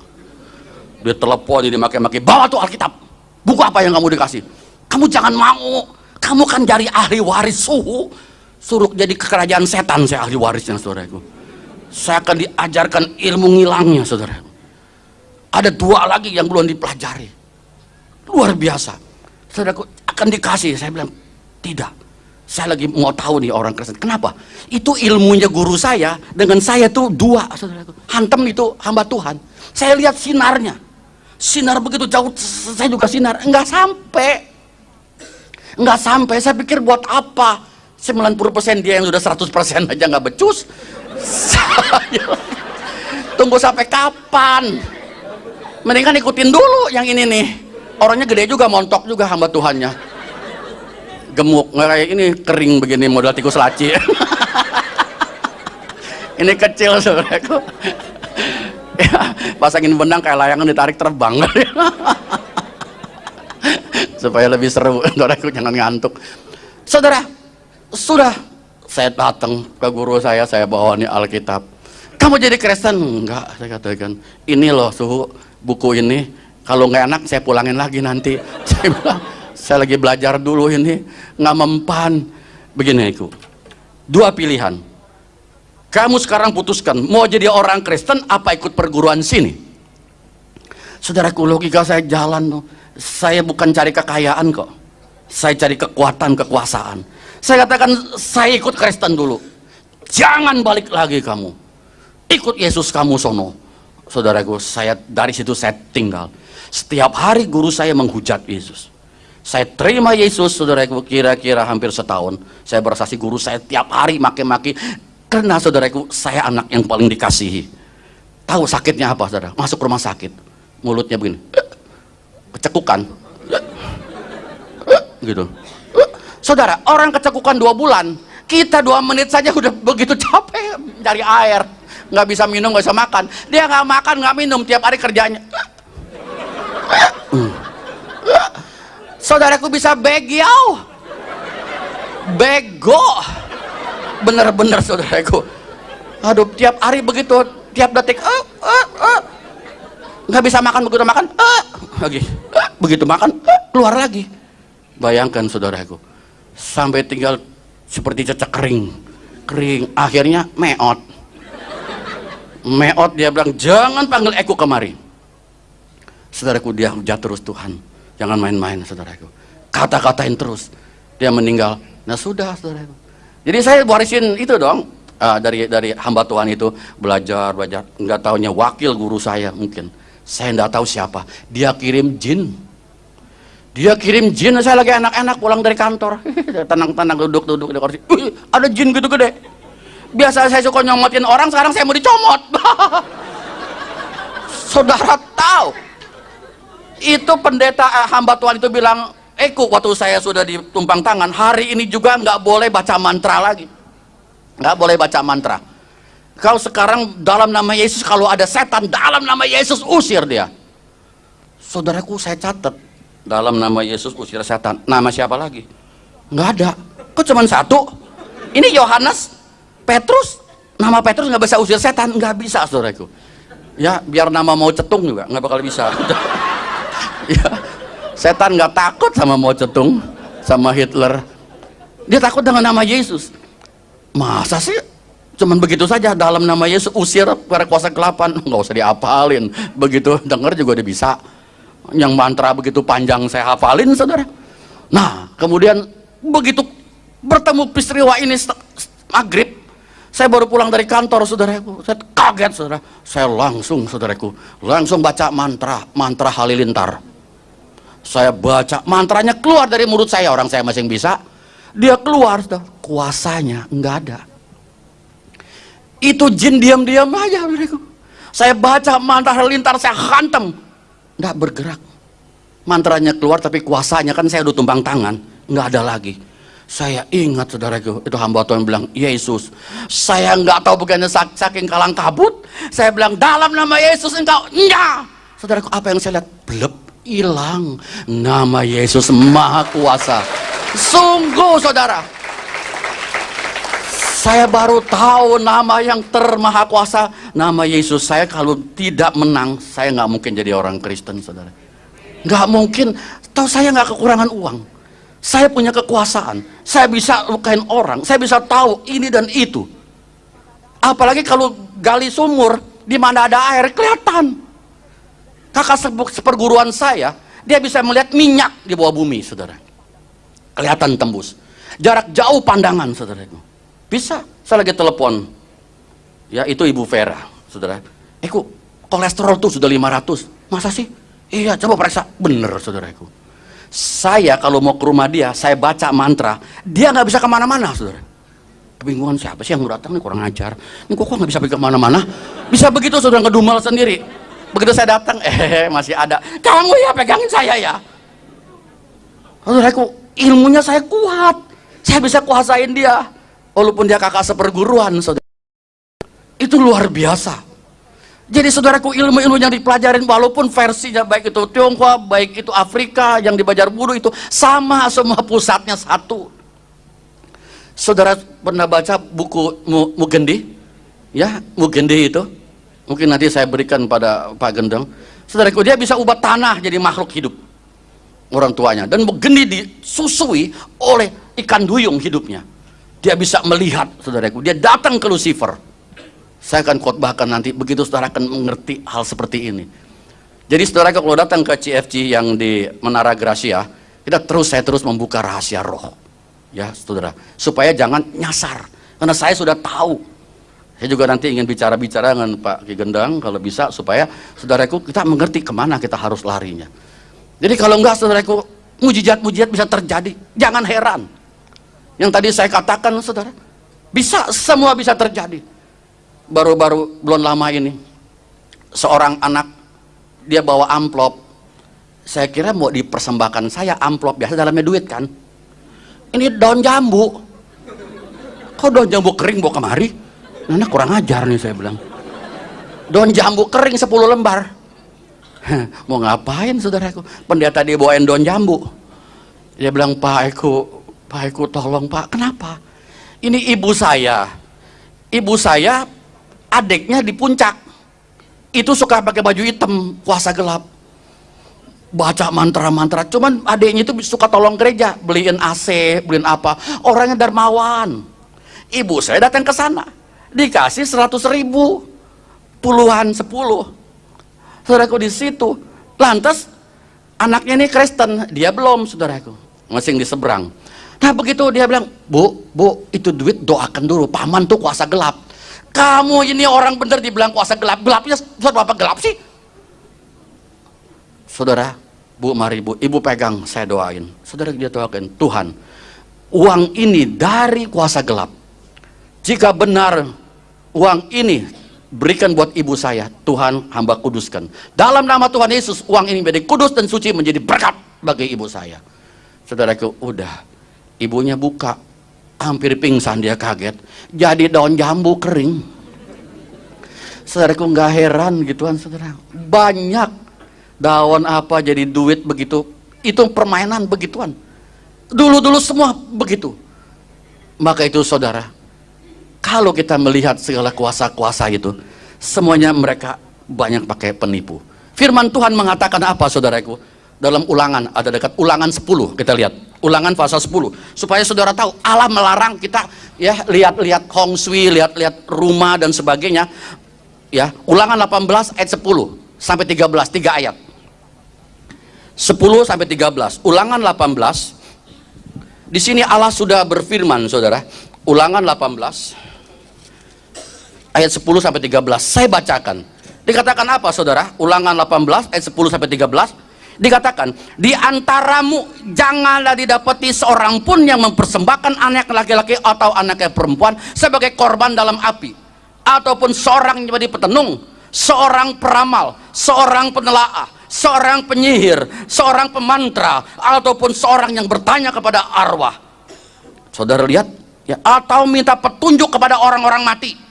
dia telepon, dia maki-maki, bawa tuh Alkitab. Buku apa yang kamu dikasih? Kamu jangan mau. Kamu kan dari ahli waris suhu. Suruh jadi kerajaan setan, saya ahli warisnya, saudaraku. Saya akan diajarkan ilmu ngilangnya, saudara. Ada 2 lagi yang belum dipelajari. Luar biasa. Saudaraku, akan dikasih. Saya bilang, tidak. Saya lagi mau tahu nih orang Kristen. Kenapa? Itu ilmunya guru saya dengan saya tuh 2, saudaraku. Hantem itu hamba Tuhan. Saya lihat sinarnya. Sinar begitu jauh, saya juga sinar. Enggak sampai. Saya pikir buat apa? 90% dia yang sudah 100% aja nggak becus. Saya tunggu sampai kapan? Mendingan ikutin dulu yang ini nih. Orangnya gede juga, montok juga hamba Tuhannya. Gemuk, nggak kayak ini kering begini model tikus laci. Ini kecil, saudaraku. Ya, pasangin benang kayak layangan ditarik terbang. Supaya lebih seru, saudaraku, jangan ngantuk. Saudara, sudah saya datang ke guru saya bawa nih Alkitab. Kamu jadi Kristen? Enggak, saya katakan. Ini loh suhu buku ini, kalau nggak enak saya pulangin lagi nanti. Saya bilang, saya lagi belajar dulu ini, nggak mempan. Begini itu, dua pilihan. Kamu sekarang putuskan, mau jadi orang Kristen apa ikut perguruan sini? Saudaraku, logika saya jalan tuh. Saya bukan cari kekayaan kok, saya cari kekuatan, kekuasaan. Saya katakan, saya ikut Kristen dulu. Jangan balik lagi kamu, ikut Yesus kamu sono. Saudaraku, saya dari situ saya tinggal. Setiap hari guru saya menghujat Yesus. Saya terima Yesus, saudaraku, kira-kira hampir setahun. Saya bersaksi guru saya tiap hari maki-maki. Karena saudaraku, saya anak yang paling dikasihi. Tahu sakitnya apa, saudara? Masuk rumah sakit, mulutnya begini, kecekukan, gitu. Saudara, orang kecekukan 2 bulan, kita 2 menit saja udah begitu capek cari air, nggak bisa minum, nggak bisa makan. Dia nggak makan, nggak minum, tiap hari kerjanya. Saudaraku bisa bego, bener-bener saudaraku. Aduh, tiap hari begitu, tiap detik, nggak bisa makan, begitu makan, lagi, begitu makan, keluar lagi. Bayangkan saudaraku, sampai tinggal seperti cecek kering, akhirnya meot. Dia bilang, jangan panggil Eko kemari. Saudaraku, dia hujat terus Tuhan, jangan main-main saudaraku, kata-katain terus. Dia meninggal. Nah sudah saudaraku, jadi saya warisin itu dong, dari hamba Tuhan itu, belajar, nggak taunya wakil guru saya mungkin, saya nggak tahu siapa, dia kirim jin, saya lagi enak-enak pulang dari kantor, tenang-tenang duduk di kursi, ada jin gitu gede. Biasa saya suka nyomotin orang, sekarang saya mau dicomot. Saudara tahu, itu pendeta hamba Tuhan itu bilang, Eko, waktu saya sudah ditumpang tangan, hari ini juga nggak boleh baca mantra lagi, nggak boleh baca mantra. Kalau sekarang dalam nama Yesus, kalau ada setan dalam nama Yesus, usir dia. Saudaraku, saya catat, dalam nama Yesus usir setan. Nama siapa lagi? Nggak ada. Kok cuma 1? Ini Yohanes, Petrus. Nama Petrus nggak bisa usir setan, nggak bisa saudaraku. Ya, biar nama mau cetung juga nggak bakal bisa. Ya, setan nggak takut sama Mao Zedong, sama Hitler. Dia takut dengan nama Yesus. Masa sih cuman begitu saja dalam nama Yesus usir para kuasa kegelapan? Nggak usah diapalin, begitu denger juga udah bisa. Yang mantra begitu panjang saya hafalin saudara. Nah kemudian begitu bertemu peristiwa ini maghrib, saya baru pulang dari kantor saudaraku, saya kaget saudara. Saya langsung baca mantra halilintar. Saya baca mantranya, keluar dari mulut saya, orang saya masing bisa, dia keluar, kuasanya nggak ada. Itu jin diam-diam aja. Saya baca mantra halilintar, saya hantam, nggak bergerak. Mantranya keluar tapi kuasanya, kan saya udah tumpang tangan, nggak ada lagi. Saya ingat saudaraku, itu hamba Tuhan bilang, Yesus, saya nggak tahu bagaimana saking kalang kabut, saya bilang dalam nama Yesus engkau, enggak. Saudaraku, apa yang saya lihat? Blep, hilang. Nama Yesus Maha Kuasa. Sungguh saudara, saya baru tahu nama yang termaha kuasa, nama Yesus. Saya kalau tidak menang, saya nggak mungkin jadi orang Kristen saudara, nggak mungkin. Tahu saya nggak kekurangan uang, saya punya kekuasaan, saya bisa lukain orang, saya bisa tahu ini dan itu. Apalagi kalau gali sumur di mana ada air, kelihatan. Kakak seperguruan saya, dia bisa melihat minyak di bawah bumi saudara, kelihatan tembus jarak jauh pandangan saudara. Bisa. Saya lagi telepon, ya itu Ibu Vera saudara, kolesterol tuh sudah 500. Masa sih? Iya, coba periksa. Bener saudaraku, saya kalau mau ke rumah dia, saya baca mantra, dia nggak bisa kemana-mana saudara. Kebingungan, siapa sih yang mau datang nih, kurang ajar ini, kok nggak bisa pergi kemana-mana, bisa begitu saudara, ngedumel sendiri. Begitu saya datang, masih ada, kamu ya pegangin saya ya. Saudaraku, ilmunya saya kuat, saya bisa kuasain dia, walaupun dia kakak seperguruan saudara. Itu luar biasa. Jadi saudaraku, ilmu-ilmu yang dipelajarin, walaupun versinya baik itu Tionghoa, baik itu Afrika, yang di Banjar Buru itu sama, semua pusatnya satu. Saudara pernah baca buku Mugendi Ya, Mugendi itu, mungkin nanti saya berikan pada Pak Gendeng. Saudaraku, dia bisa ubah tanah jadi makhluk hidup, orang tuanya. Dan Mugendi disusui oleh ikan duyung hidupnya. Dia bisa melihat, saudaraku, dia datang ke Lucifer. Saya akan khotbahkan nanti, begitu saudara akan mengerti hal seperti ini. Jadi saudaraku, kalau datang ke CFC yang di Menara Gracia, saya terus membuka rahasia roh, ya saudara, supaya jangan nyasar, karena saya sudah tahu. Saya juga nanti ingin bicara-bicara dengan Pak Ki Gendang kalau bisa, supaya saudaraku kita mengerti kemana kita harus larinya. Jadi kalau enggak, saudaraku, mujizat-mujizat bisa terjadi, jangan heran. Yang tadi saya katakan, saudara, bisa, semua bisa terjadi. Baru-baru belum lama ini, seorang anak, dia bawa amplop. Saya kira mau dipersembahkan saya amplop, biasa dalamnya duit kan. Ini daun jambu. Kok daun jambu kering bawa kemari? Nah, kurang ajar nih, saya bilang. Daun jambu kering 10 lembar. Mau ngapain, saudaraku? Pendeta dia bawain daun jambu. Dia bilang, Pak Eko tolong Pak. Kenapa? Ini ibu saya adiknya di puncak. Itu suka pakai baju hitam, kuasa gelap. Baca mantra-mantra, cuman adiknya itu suka tolong gereja, beliin AC, beliin apa. Orangnya dermawan. Ibu saya datang ke sana, dikasih 100.000, puluhan 10. Saudaraku, di situ. Lantas anaknya ini Kristen, dia belum, saudaraku, masih di seberang. Nah begitu dia bilang, Bu, itu duit doakan dulu, paman tuh kuasa gelap. Kamu ini orang bener dibilang kuasa gelap, gelapnya apa gelap sih? Saudara, Bu, mari Bu, Ibu pegang, saya doain. Saudara, dia doakan, Tuhan, uang ini dari kuasa gelap. Jika benar uang ini berikan buat ibu saya, Tuhan hamba kuduskan. Dalam nama Tuhan Yesus, uang ini menjadi kudus dan suci, menjadi berkat bagi ibu saya. Saudaraku, udah, ibunya buka, hampir pingsan, dia kaget. Jadi daun jambu kering. Saudaraku, nggak heran gituan, saudara. Banyak daun apa jadi duit begitu, itu permainan begituan. Dulu semua begitu. Maka itu, saudara, kalau kita melihat segala kuasa-kuasa itu, semuanya mereka banyak pakai penipu. Firman Tuhan mengatakan apa, saudaraku? Dalam Ulangan, ada dekat Ulangan 10, kita lihat Ulangan pasal 10, supaya saudara tahu Allah melarang kita ya lihat-lihat Hong Sui, lihat-lihat rumah dan sebagainya. Ya, Ulangan 18 ayat 10 sampai 13, 3 ayat. 10 sampai 13, Ulangan 18. Di sini Allah sudah berfirman, saudara. Ulangan 18 ayat 10 sampai 13. Saya bacakan. Dikatakan apa, saudara? Ulangan 18 ayat 10 sampai 13. Dikatakan, di antaramu janganlah didapati seorang pun yang mempersembahkan anak laki-laki atau anaknya perempuan sebagai korban dalam api, ataupun seorang yang menjadi petenung, seorang peramal, seorang penelaah, seorang penyihir, seorang pemantra, ataupun seorang yang bertanya kepada arwah. Saudara lihat ya, atau minta petunjuk kepada orang-orang mati.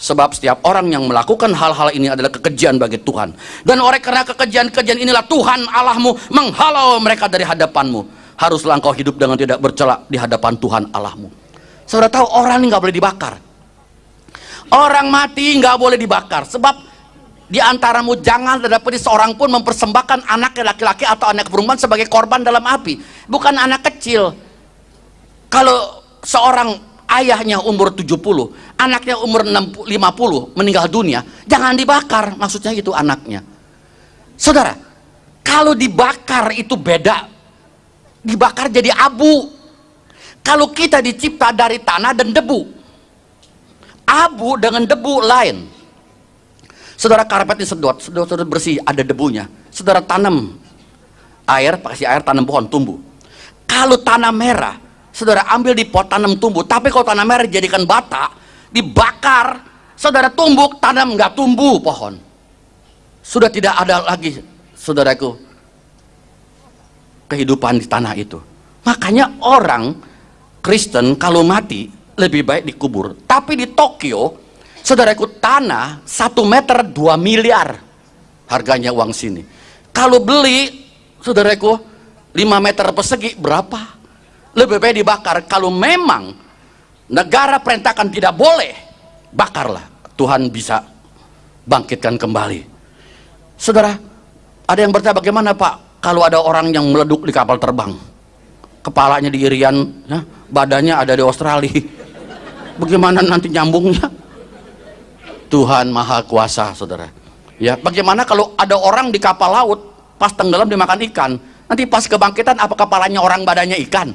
Sebab setiap orang yang melakukan hal-hal ini adalah kekejian bagi Tuhan, dan oleh karena kekejian-kekejian inilah Tuhan Allahmu menghalau mereka dari hadapanmu. Haruslah engkau hidup dengan tidak bercela di hadapan Tuhan Allahmu. Saudara tahu, orang ini nggak boleh dibakar. Orang mati nggak boleh dibakar. Sebab di antaramu jangan terdapati seorang pun mempersembahkan anak laki-laki atau anak perempuan sebagai korban dalam api. Bukan anak kecil. Kalau seorang ayahnya umur 70, anaknya umur 50 meninggal dunia, jangan dibakar, maksudnya itu anaknya. Saudara, kalau dibakar itu beda. Dibakar jadi abu. Kalau kita dicipta dari tanah dan debu, abu dengan debu lain. Saudara, karpet disedot, sedot bersih, ada debunya. Saudara tanam air, kasih air, tanam pohon, tumbuh. Kalau tanah merah, saudara ambil di pot, tanam, tumbuh. Tapi kalau tanah merah dijadikan bata, dibakar, saudara tumbuk, tanam, nggak tumbuh pohon. Sudah tidak ada lagi, saudaraku, kehidupan di tanah itu. Makanya orang Kristen kalau mati lebih baik dikubur. Tapi di Tokyo, saudaraku, tanah 1 meter 2 miliar harganya uang sini. Kalau beli, saudaraku, 5 meter persegi berapa? Lebih baik dibakar. Kalau memang negara perintahkan tidak boleh, bakarlah. Tuhan bisa bangkitkan kembali. Saudara, ada yang bertanya, bagaimana Pak kalau ada orang yang meleduk di kapal terbang, kepalanya di Irian, ya, badannya ada di Australia, bagaimana nanti nyambungnya? Tuhan Maha Kuasa, saudara. Ya, bagaimana kalau ada orang di kapal laut, pas tenggelam dimakan ikan, nanti pas kebangkitan apa kepalanya orang, badannya ikan?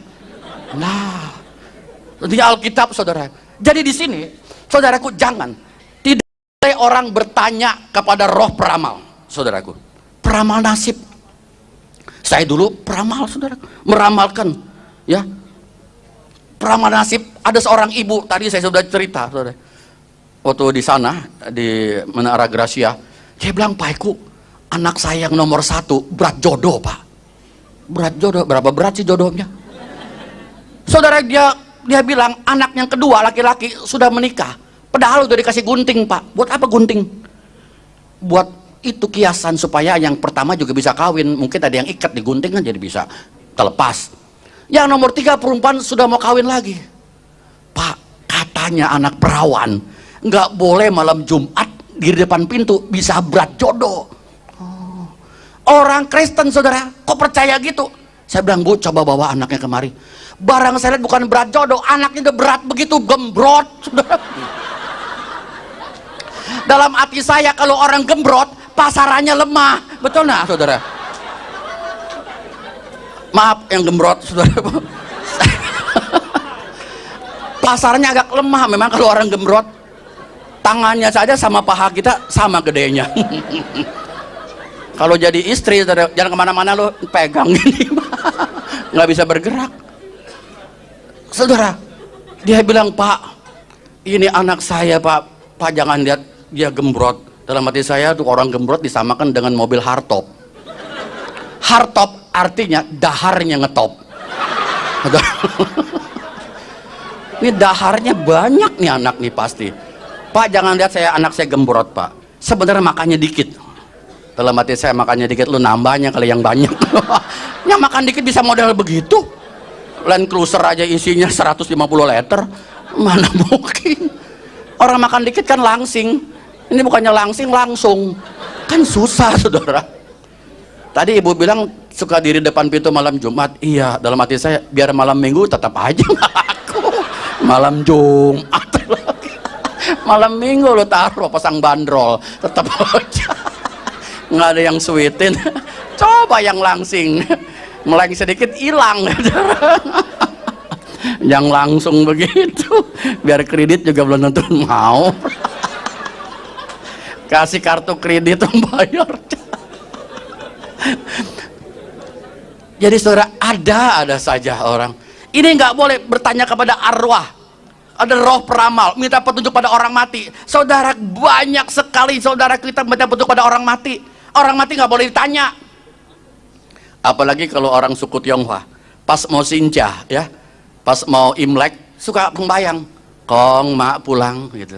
Nah, di Alkitab, saudara. Jadi di sini, saudaraku, jangan, tidak boleh orang bertanya kepada roh peramal, saudaraku. Peramal nasib. Saya dulu peramal, saudara, meramalkan, ya, peramal nasib. Ada seorang ibu, tadi saya sudah cerita, saudara, waktu di sana di Menara Gracia, saya bilang, Pak Eko, anak saya yang nomor 1 berat jodoh, Pak. Berat jodoh, berapa berat sih jodohnya? Saudara, dia bilang anak yang kedua laki-laki sudah menikah, padahal udah dikasih gunting, Pak. Buat apa gunting? Buat itu kiasan supaya yang pertama juga bisa kawin. Mungkin ada yang ikat di gunting kan jadi bisa terlepas. Yang nomor 3 perempuan sudah mau kawin lagi. Pak, katanya anak perawan nggak boleh malam Jumat di depan pintu, bisa berat jodoh. Orang Kristen, saudara, kok percaya gitu? Saya bilang, Bu, coba bawa anaknya kemari. Barang saya lihat bukan berat jodoh, anaknya udah berat begitu, gembrot, saudara. Dalam hati saya, kalau orang gembrot, pasarannya lemah. Betul nggak, saudara? Maaf yang gembrot, saudara. Pasarnya agak lemah memang kalau orang gembrot. Tangannya saja sama paha kita sama gedenya. Kalau jadi istri, saudara, jangan kemana-mana lo pegang gini, nggak bisa bergerak. Saudara, dia bilang, Pak, ini anak saya, Pak jangan lihat dia gembrot. Dalam hati saya tuh, orang gembrot disamakan dengan mobil hardtop. Hardtop artinya daharnya ngetop. Ini daharnya banyak nih anak nih pasti. Pak, jangan lihat anak saya gembrot, Pak. Sebenarnya makannya dikit. Dalam hati saya, makannya dikit, lu nambahnya kali yang banyak. Yang makan dikit bisa model begitu. Land Cruiser aja isinya 150 liter. Mana mungkin? Orang makan dikit kan langsing. Ini bukannya langsing, langsung. Kan susah, saudara. Tadi ibu bilang suka diri depan pintu malam Jumat. Iya, dalam hati saya, biar malam Minggu tetap aja aku. Malam Jumat. Malam Minggu lo taruh pasang bandrol, tetap aja. Nggak ada yang sweetin. Coba yang langsing, meleng sedikit hilang. Yang langsung begitu, biar kredit juga belum tentu mau. Kasih kartu kredit membayar. Jadi saudara, ada saja orang ini nggak boleh bertanya kepada arwah. Ada roh peramal minta petunjuk pada orang mati. Saudara, banyak sekali saudara kita minta petunjuk pada orang mati. Orang mati nggak boleh ditanya. Apalagi kalau orang suku Tionghoa, pas mau Sinja, ya, pas mau Imlek, suka pembayang, Kong mak pulang gitu,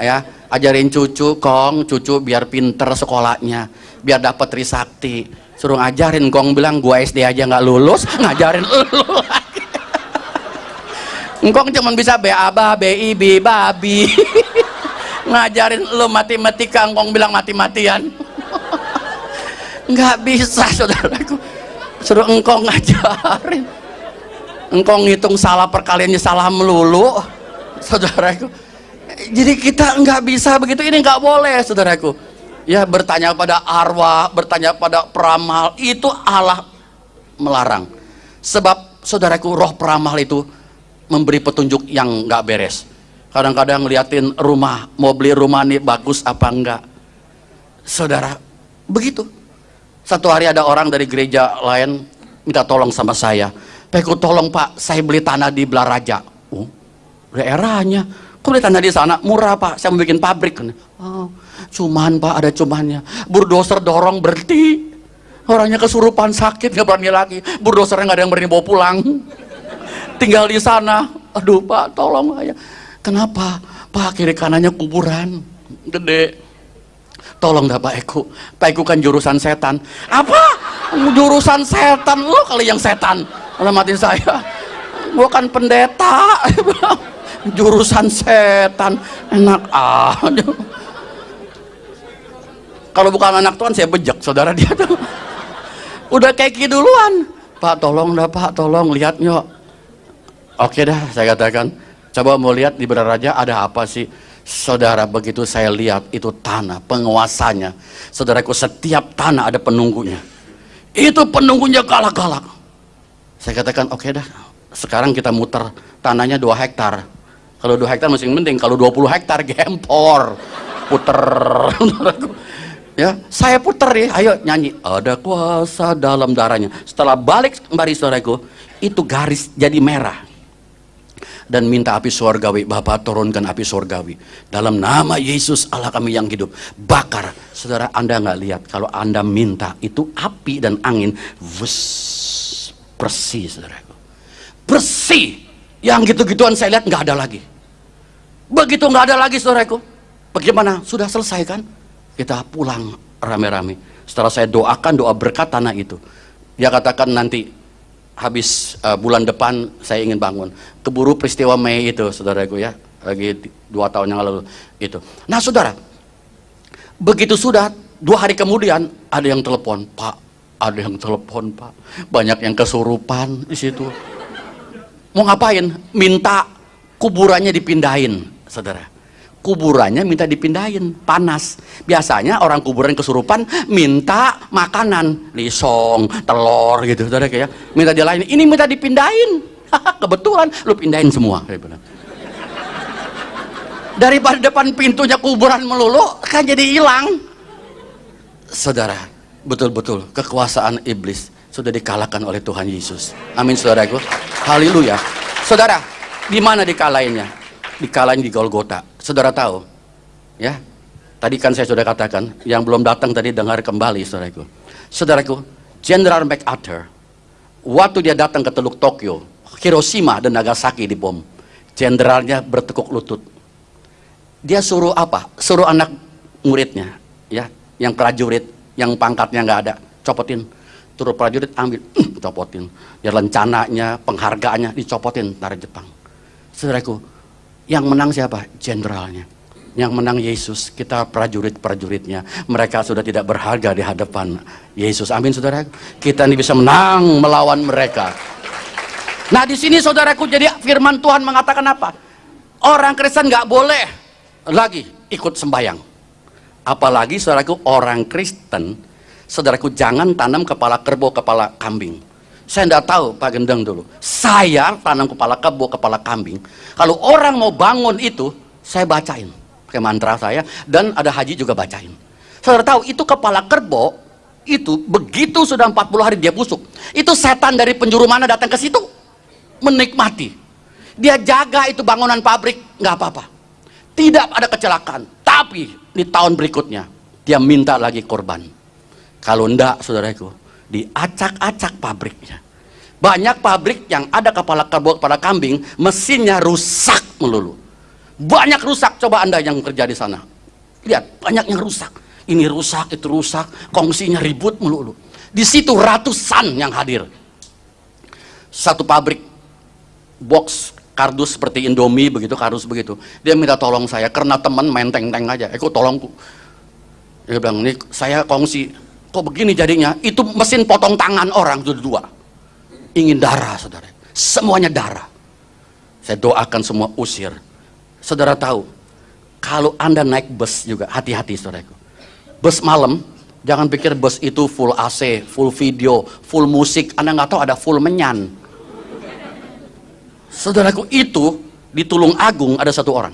ya, ajarin cucu, Kong cucu biar pinter sekolahnya, biar dapat trisakti. Suruh ngajarin, Kong bilang gua SD aja nggak lulus, ngajarin lu lagi. Engkong cuma bisa BABA, BIB, babi. Ngajarin lu matematika, engkong bilang mati-matian. Nggak bisa, saudaraku. Suruh engkong ngajarin, engkong ngitung salah perkaliannya salah melulu, saudaraku. Jadi kita nggak bisa begitu, ini nggak boleh, saudaraku. Ya, bertanya pada arwah, bertanya pada peramal, itu Allah melarang. Sebab saudaraku, roh peramal itu memberi petunjuk yang nggak beres. Kadang-kadang ngeliatin rumah, mau beli rumah nih bagus apa enggak, saudara. Begitu. Satu hari ada orang dari gereja lain minta tolong sama saya. Pak, tolong Pak, saya beli tanah di Blaraja. Oh, daerahnya. Kok beli tanah di sana? Murah Pak, saya mau bikin pabrik. Oh, cuman Pak, ada cumannya. Bulldozer dorong berhenti. Orangnya kesurupan sakit, nggak berani lagi. Bulldozernya nggak ada yang berani bawa pulang. Tinggal di sana. Aduh Pak, tolong aja. Kenapa? Pak, kiri kanannya kuburan gede. Tolong dah Pak Eko. Pak Eko kan jurusan setan. Apa? Jurusan setan? Lo kali yang setan. Dalam hati saya, gua kan pendeta. jurusan setan, enak aja. Kalau bukan anak Tuhan saya bejek saudara dia tuh. Udah kayak gitu duluan. Pak tolong dah Pak, tolong lihat nyok. Oke dah saya katakan, coba mau lihat di Beraja ada apa sih? Saudara, begitu saya lihat itu tanah, penguasanya. Saudaraku, setiap tanah ada penunggunya. Itu penunggunya galak-galak. Saya katakan, oke dah, sekarang kita muter tanahnya 2 hektar. Kalau 2 hektar masih penting, kalau 20 hektar gempor. Puter. Ya, saya puter ya, ayo nyanyi. Ada kuasa dalam darahnya. Setelah balik kembali saudaraku, itu garis jadi merah. Dan minta api surgawi, Bapak turunkan api surgawi dalam nama Yesus Allah kami yang hidup, bakar. Saudara, Anda nggak lihat kalau Anda minta itu api dan angin wus, bersih saudaraku, bersih. Yang gitu-gituan saya lihat nggak ada lagi. Begitu nggak ada lagi saudaraku, bagaimana? Sudah selesai kan? Kita pulang rame-rame. Setelah saya doakan doa berkat tanah itu, dia katakan nanti habis bulan depan saya ingin bangun. Keburu peristiwa Mei itu saudaraku ya, lagi 2 tahun yang lalu itu. Nah saudara, begitu sudah 2 hari kemudian ada yang telepon, Pak, ada yang telepon Pak, banyak yang kesurupan di situ. Mau ngapain? Minta kuburannya dipindahin saudara. Kuburannya minta dipindahin, panas. Biasanya orang kuburan kesurupan minta makanan, lisong, telur gitu, saudara kayak minta dia lain. Ini minta dipindahin. Kebetulan lu pindahin semua. Daripada depan pintunya kuburan melulu, kan jadi hilang. Saudara, betul-betul kekuasaan iblis sudah dikalahkan oleh Tuhan Yesus. Amin saudaraku. Haleluya. Saudara, di mana dikalahinnya? Dikalahin di Golgota. Saudara tahu ya, tadi kan saya sudah katakan, yang belum datang tadi dengar kembali saudaraku. Saudaraku, Jenderal MacArthur waktu dia datang ke Teluk Tokyo, Hiroshima dan Nagasaki dibom, jenderalnya bertekuk lutut. Dia suruh apa? Suruh anak muridnya ya, yang prajurit yang pangkatnya nggak ada, copotin. Turun prajurit ambil, copotin. Ya rencananya, penghargaannya dicopotin dari Jepang. Saudaraku, yang menang siapa? Jenderalnya. Yang menang Yesus. Kita prajurit-prajuritnya. Mereka sudah tidak berharga di hadapan Yesus. Amin saudara. Kita ini bisa menang melawan mereka. Nah di sini saudaraku, jadi firman Tuhan mengatakan apa? Orang Kristen nggak boleh lagi ikut sembahyang. Apalagi saudaraku, orang Kristen, saudaraku, jangan tanam kepala kerbau, kepala kambing. Saya tidak tahu Pak Gendeng dulu. Saya tanam kepala kebo, kepala kambing. Kalau orang mau bangun itu, saya bacain pakai mantra saya, dan ada haji juga bacain. Saudara tahu itu kepala kerbau itu begitu sudah 40 hari dia busuk. Itu setan dari penjuru mana datang ke situ menikmati. Dia jaga itu bangunan pabrik, nggak apa-apa. Tidak ada kecelakaan. Tapi di tahun berikutnya dia minta lagi korban. Kalau enggak, saudaraku, diacak-acak pabriknya. Banyak pabrik yang ada kepala kerbau, kepala kambing, mesinnya rusak melulu. Banyak rusak, coba Anda yang kerja di sana. Lihat, banyak yang rusak. Ini rusak, itu rusak, kongsinya ribut melulu. Di situ ratusan yang hadir. Satu pabrik box kardus seperti Indomie begitu, kardus begitu. Dia minta tolong saya karena teman main teng-teng aja. Kok tolongku. Dia bilang, "Ini saya kongsi." Kok begini jadinya? Itu mesin potong tangan orang sudah 2. Ingin darah, saudara. Semuanya darah. Saya doakan semua usir. Saudara tahu, kalau Anda naik bus juga, hati-hati saudaraku. Bus malam, jangan pikir bus itu full AC, full video, full musik. Anda nggak tahu ada full menyan. Saudaraku, itu di Tulung Agung ada 1 orang.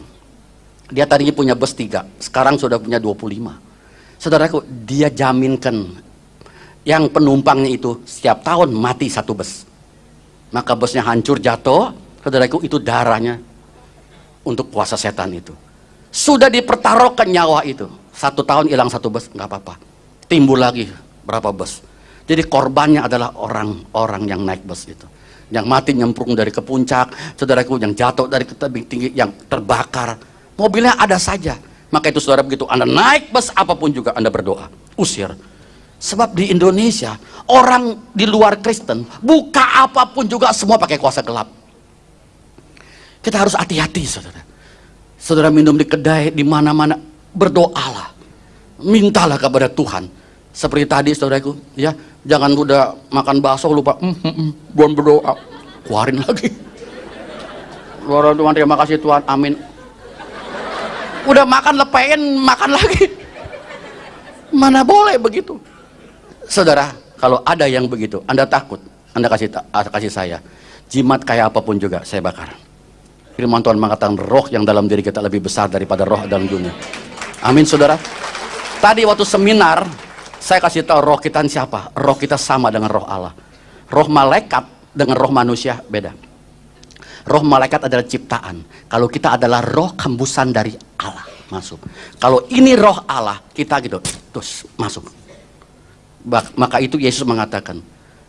Dia tadinya punya bus 3, sekarang sudah punya 25. Saudaraku, dia jaminkan yang penumpangnya itu setiap tahun mati 1 bus. Maka busnya hancur jatuh, saudaraku, itu darahnya untuk kuasa setan itu. Sudah dipertaruhkan nyawa itu. 1 tahun hilang 1 bus, nggak apa-apa. Timbul lagi berapa bus. Jadi korbannya adalah orang-orang yang naik bus itu. Yang mati nyemplung dari ke puncak, saudaraku, yang jatuh dari ke tebing tinggi, yang terbakar. Mobilnya ada saja. Maka itu saudara, begitu Anda naik bus apapun juga Anda berdoa, usir. Sebab di Indonesia orang di luar Kristen buka apapun juga semua pakai kuasa gelap. Kita harus hati-hati, saudara. Saudara minum di kedai, di mana-mana, berdoalah, mintalah kepada Tuhan. Seperti tadi, saudaraku, ya, jangan udah makan bakso lupa, belum berdoa, keluarin lagi. Luar Tuhan, terima kasih Tuhan, amin. Udah makan lepein, makan lagi. Mana boleh begitu, saudara. Kalau ada yang begitu, Anda takut, Anda kasih saya, jimat kayak apapun juga saya bakar. Firman Tuhan mengatakan roh yang dalam diri kita lebih besar daripada roh dalam dunia. Amin, saudara. Tadi waktu seminar saya kasih tahu roh kita siapa. Roh kita sama dengan roh Allah. Roh malaikat dengan roh manusia beda. Roh malaikat adalah ciptaan. Kalau kita adalah roh hembusan dari Allah, masuk. Kalau ini roh Allah, kita gitu terus masuk. Maka itu Yesus mengatakan,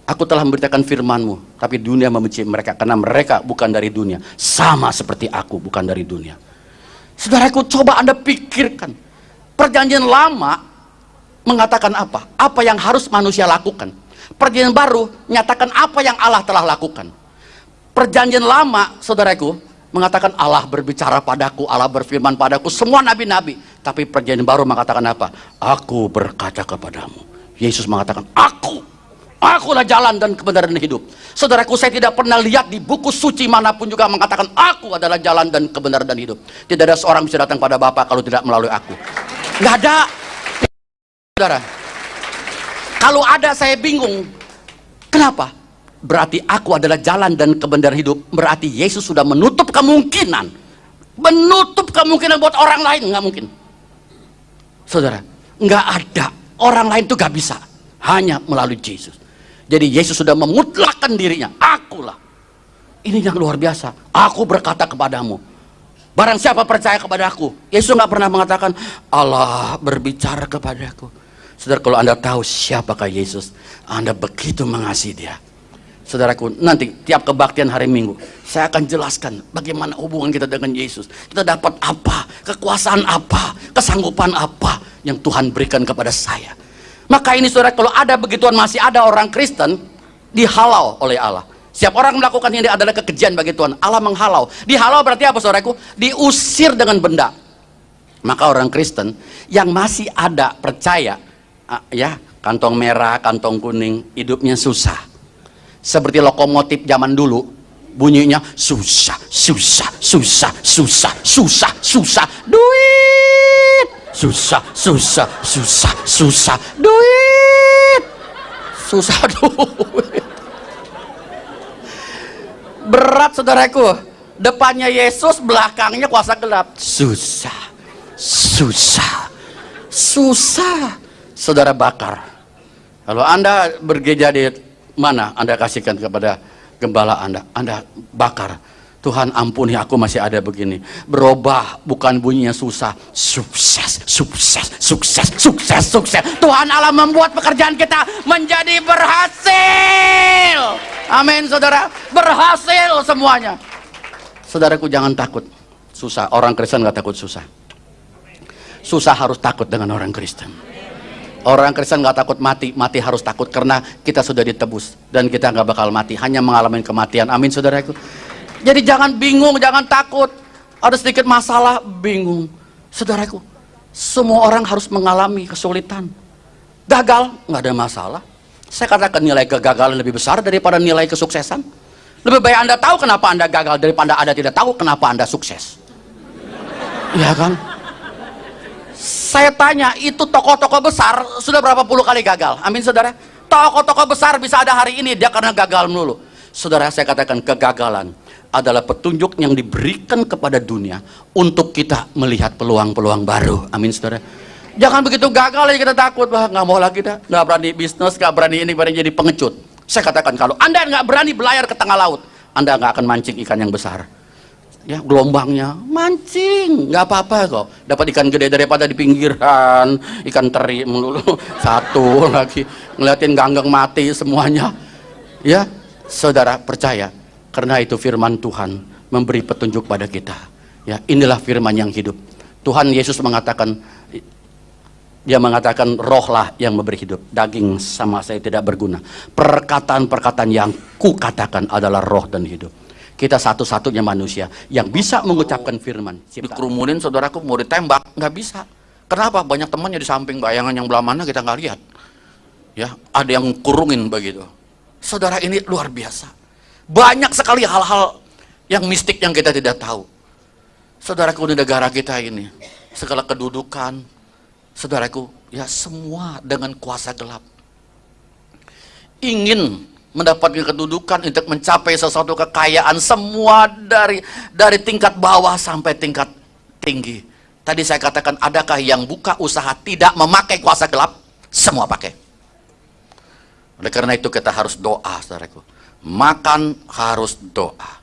aku telah memberitakan firman-Mu, tapi dunia membenci mereka karena mereka bukan dari dunia, sama seperti aku bukan dari dunia. Saudaraku, coba Anda pikirkan, perjanjian lama mengatakan apa? Apa yang harus manusia lakukan? Perjanjian baru nyatakan apa yang Allah telah lakukan. Perjanjian lama, saudaraku, mengatakan Allah berbicara padaku, Allah berfirman padaku, semua nabi-nabi. Tapi perjanjian baru mengatakan apa? Aku berkata kepadamu. Yesus mengatakan, Akulah jalan dan kebenaran dan hidup. Saudaraku, saya tidak pernah lihat di buku suci manapun juga mengatakan aku adalah jalan dan kebenaran dan hidup. Tidak ada seorang bisa datang pada Bapa kalau tidak melalui aku. Nggak ada. Saudara, kalau ada saya bingung. Kenapa? Berarti aku adalah jalan dan kebenaran hidup. Berarti Yesus sudah menutup kemungkinan. Menutup kemungkinan buat orang lain. Nggak mungkin. Saudara, nggak ada. Orang lain itu nggak bisa. Hanya melalui Yesus. Jadi Yesus sudah memutlakkan dirinya. Akulah. Ini yang luar biasa. Aku berkata kepadamu. Barang siapa percaya kepada aku. Yesus nggak pernah mengatakan Allah berbicara kepadaku. Saudara, kalau Anda tahu siapakah Yesus, Anda begitu mengasihi Dia. Saudaraku, nanti tiap kebaktian hari Minggu saya akan jelaskan bagaimana hubungan kita dengan Yesus. Kita dapat apa, kekuasaan apa, kesanggupan apa yang Tuhan berikan kepada saya. Maka ini saudara, kalau ada begituan, masih ada orang Kristen dihalau oleh Allah. Setiap orang melakukan ini adalah kekejian bagi Tuhan. Allah menghalau. Dihalau berarti apa, saudaraku? Diusir dengan benda. Maka orang Kristen yang masih ada percaya, ya, kantong merah, kantong kuning, hidupnya susah. Seperti lokomotif zaman dulu, bunyinya susah, susah, susah, susah, susah, susah, duit, susah, susah, susah, susah, duit, susah, duit. Berat, saudaraku. Depannya Yesus, belakangnya kuasa gelap. Susah, susah, susah. Saudara bakar. Kalau Anda bergereja di mana Anda kasihkan kepada gembala Anda bakar. Tuhan ampuni aku masih ada begini. Berubah, bukan bunyinya susah. Sukses, sukses, sukses, sukses, sukses. Tuhan Allah membuat pekerjaan kita menjadi berhasil. Amin, saudara. Berhasil semuanya. Saudaraku, jangan takut susah. Orang Kristen nggak takut susah. Susah harus takut dengan orang Kristen. Orang Kristen nggak takut mati, mati harus takut karena kita sudah ditebus dan kita nggak bakal mati, hanya mengalami kematian. Amin, saudaraku. Jadi jangan bingung, jangan takut. Ada sedikit masalah, bingung. Saudaraku, semua orang harus mengalami kesulitan. Gagal, nggak ada masalah. Saya katakan nilai kegagalan lebih besar daripada nilai kesuksesan. Lebih baik Anda tahu kenapa Anda gagal daripada Anda tidak tahu kenapa Anda sukses. Iya kan? Saya tanya, itu tokoh-tokoh besar sudah berapa puluh kali gagal? Amin, saudara. Tokoh-tokoh besar bisa ada hari ini dia karena gagal melulu. Saudara, saya katakan kegagalan adalah petunjuk yang diberikan kepada dunia untuk kita melihat peluang-peluang baru. Amin, saudara. Jangan begitu gagal aja kita takut, bah nggak mau lagi dah, nggak berani bisnis, nggak berani ini, berani jadi pengecut. Saya katakan kalau Anda nggak berani belayar ke tengah laut, Anda nggak akan mancing ikan yang besar. Ya, gelombangnya mancing nggak apa-apa kok, dapat ikan gede daripada di pinggiran ikan teri melulu. Satu lagi ngeliatin ganggang mati semuanya. Ya, saudara, percaya karena itu firman Tuhan memberi petunjuk pada kita. Ya, inilah firman yang hidup. Tuhan Yesus mengatakan, dia mengatakan rohlah yang memberi hidup, daging sama saya tidak berguna. Perkataan-perkataan yang ku katakan adalah roh dan hidup. Kita satu-satunya manusia yang bisa mengucapkan firman. Dikerumunin saudaraku, mau ditembak, nggak bisa. Kenapa? Banyak temannya di samping, bayangan yang belah mana kita nggak lihat. Ya, ada yang kurungin begitu. Saudara, ini luar biasa. Banyak sekali hal-hal yang mistik yang kita tidak tahu. Saudaraku, di negara kita ini, segala kedudukan, saudaraku, ya semua dengan kuasa gelap. Ingin mendapatkan kedudukan untuk mencapai sesuatu kekayaan, semua dari tingkat bawah sampai tingkat tinggi. Tadi saya katakan, adakah yang buka usaha tidak memakai kuasa gelap? Semua pakai. Oleh karena itu kita harus doa, saudaraku. Makan harus doa.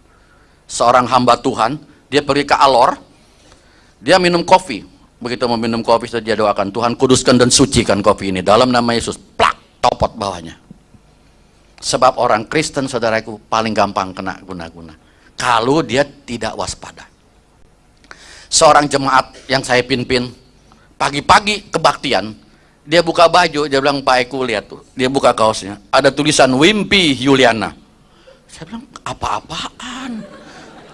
Seorang hamba Tuhan, dia pergi ke Alor, dia minum kopi. Begitu mau minum kopi, dia doakan, Tuhan kuduskan dan sucikan kopi ini dalam nama Yesus. Plak, copot bawahnya. Sebab orang Kristen, saudaraku, paling gampang kena guna-guna kalau dia tidak waspada. Seorang jemaat yang saya pimpin, pagi-pagi kebaktian, dia buka baju, dia bilang, Pak Eko lihat tuh, dia buka kaosnya, ada tulisan Wimpy Yuliana. Saya bilang, apa-apaan?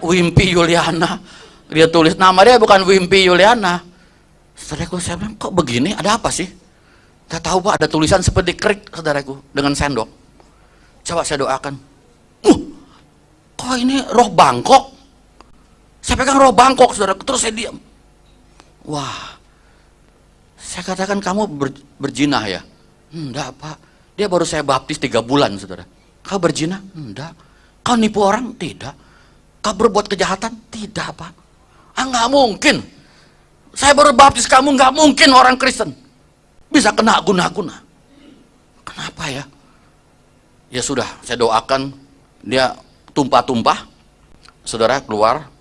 Wimpy Yuliana. Dia tulis, nama dia bukan Wimpy Yuliana. Saudaraku, saya bilang, kok begini, ada apa sih? Tidak tahu Pak, ada tulisan seperti kerik, saudaraku, dengan sendok. Coba saya doakan, kok ini roh Bangkok? Saya pegang roh Bangkok, saudaraku, terus saya diam. Wah, saya katakan, kamu berjinah ya? Enggak Pak, dia baru saya baptis 3 bulan, saudara. Kau berjinah? Enggak. Kau nipu orang? Tidak. Kau berbuat kejahatan? Tidak Pak. Nggak mungkin. Saya baru baptis kamu, nggak mungkin orang Kristen bisa kena guna-guna. Kenapa ya? Ya sudah, saya doakan dia tumpah-tumpah, saudara, keluar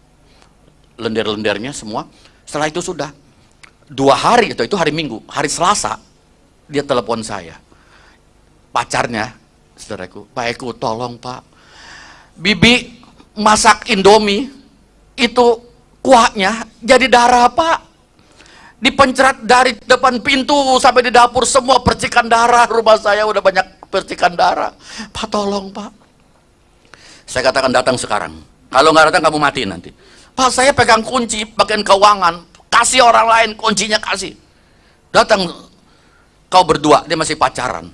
lendir-lendirnya semua. Setelah itu sudah 2 hari, itu hari Minggu, hari Selasa dia telepon saya, pacarnya, saudaraku, Pak Eko, tolong Pak, Bibi masak Indomie itu kuahnya jadi darah Pak, dipencret dari depan pintu sampai di dapur, semua percikan darah. Rumah saya udah banyak percikan darah. Pak, tolong Pak. Saya katakan, datang sekarang, kalau nggak datang kamu mati nanti. Pak, saya pegang kunci bagian keuangan, kasih orang lain kuncinya, kasih. Datang, kau berdua, dia masih pacaran.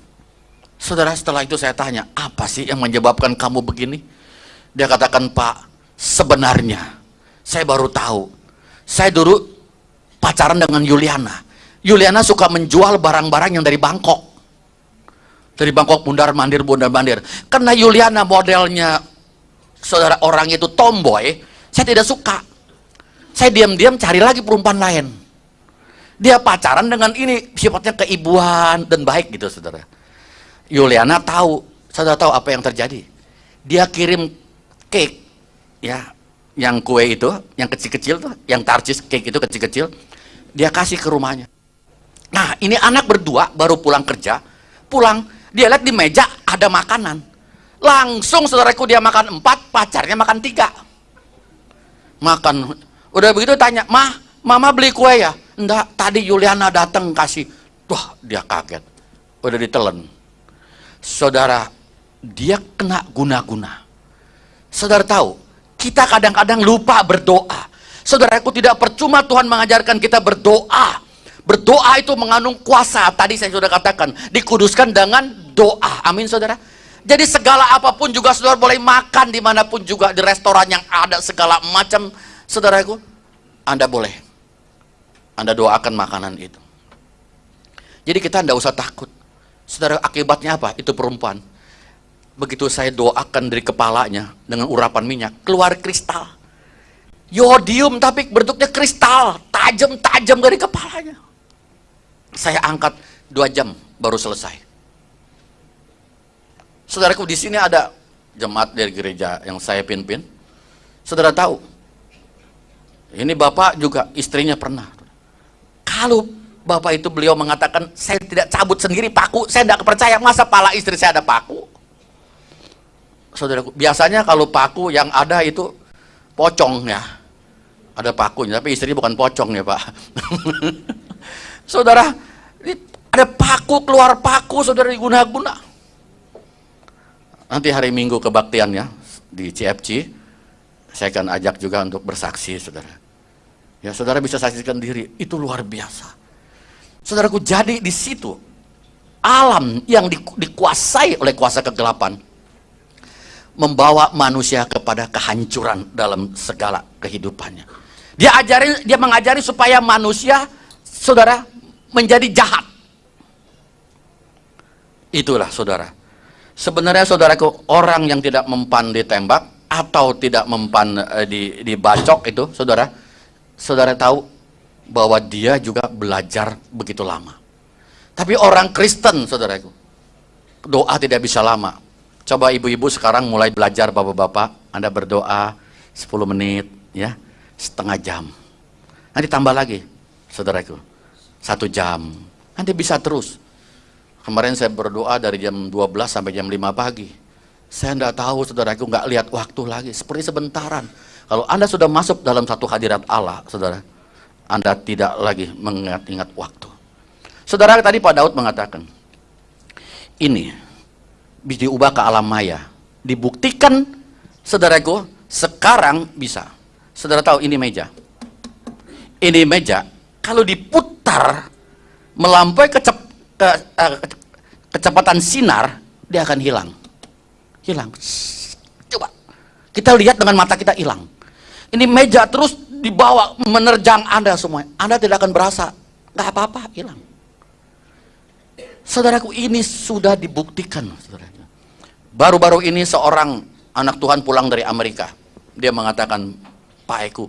Saudara, setelah itu saya tanya, apa sih yang menyebabkan kamu begini? Dia katakan, Pak, sebenarnya saya baru tahu, saya dulu pacaran dengan Yuliana. Yuliana suka menjual barang-barang yang dari Bangkok. Dari Bangkok, bundar-mandir. Karena Yuliana modelnya, saudara, orang itu tomboy, saya tidak suka. Saya diam-diam cari lagi perempuan lain. Dia pacaran dengan ini, sifatnya keibuan dan baik gitu, saudara. Yuliana tahu, saudara tahu apa yang terjadi? Dia kirim cake, ya, yang kue itu, yang kecil-kecil tuh, yang tarcis cake itu kecil-kecil, dia kasih ke rumahnya. Nah, ini anak berdua baru pulang kerja, pulang, dia lihat di meja ada makanan. Langsung, saudaraku, dia makan 4, pacarnya makan 3. Makan, udah begitu tanya, Mama beli kue ya? Enggak, tadi Yuliana datang kasih. Wah, dia kaget, udah ditelen. Saudara, dia kena guna-guna. Saudara tahu, kita kadang-kadang lupa berdoa. Saudaraku, tidak percuma Tuhan mengajarkan kita berdoa. Berdoa itu mengandung kuasa. Tadi saya sudah katakan, dikuduskan dengan doa. Amin, saudara. Jadi segala apapun juga saudara boleh makan dimanapun juga, di restoran yang ada segala macam, saudaraku, Anda boleh. Anda doakan makanan itu. Jadi kita tidak usah takut. Saudara, akibatnya apa? Itu perempuan. Begitu saya doakan dari kepalanya dengan urapan minyak, keluar kristal. Yodium tapi bentuknya kristal, tajam-tajam dari kepalanya. Saya angkat 2 jam baru selesai. Saudaraku, di sini ada jemaat dari gereja yang saya pimpin. Saudara tahu, ini bapak juga istrinya pernah. Kalau bapak itu beliau mengatakan, saya tidak cabut sendiri paku, saya tidak percaya, masa pala istri saya ada paku? Saudaraku, biasanya kalau paku yang ada itu pocong ya, ada pakunya, tapi istrinya bukan pocong ya Pak. Saudara, ada paku, keluar paku, saudara, diguna-guna. Nanti hari Minggu kebaktiannya di CFC, Saya akan ajak juga untuk bersaksi, saudara. Ya, saudara bisa saksikan diri, itu luar biasa. Saudaraku, jadi di situ alam yang dikuasai oleh kuasa kegelapan membawa manusia kepada kehancuran dalam segala kehidupannya. Dia mengajari supaya manusia, saudara, menjadi jahat. Itulah, saudara. Sebenarnya, saudaraku, orang yang tidak mempan ditembak atau tidak mempan dibacok itu, saudara tahu bahwa dia juga belajar begitu lama. Tapi orang Kristen, saudaraku, doa tidak bisa lama. Coba ibu-ibu sekarang mulai belajar, bapak-bapak, Anda berdoa 10 menit, ya, setengah jam. Nanti tambah lagi, saudaraku, 1 jam. Nanti bisa terus. Kemarin saya berdoa dari jam 12 sampai jam 5 pagi. Saya tidak tahu, saudaraku, nggak lihat waktu lagi, seperti sebentaran. Kalau Anda sudah masuk dalam satu hadirat Allah, saudara, Anda tidak lagi mengingat-ingat waktu. Saudara, tadi Pak Daud mengatakan, ini bisa diubah ke alam maya. Dibuktikan, saudaraku, sekarang bisa. Saudara tahu ini meja. Ini meja, kalau diputar melampaui kecepatan sinar, dia akan hilang. Hilang. Coba kita lihat dengan mata kita, hilang. Ini meja terus dibawa menerjang Anda semua. Anda tidak akan berasa, nggak apa-apa, hilang. Saudaraku, ini sudah dibuktikan, saudara. Baru-baru ini seorang anak Tuhan pulang dari Amerika. Dia mengatakan, Pak Eko,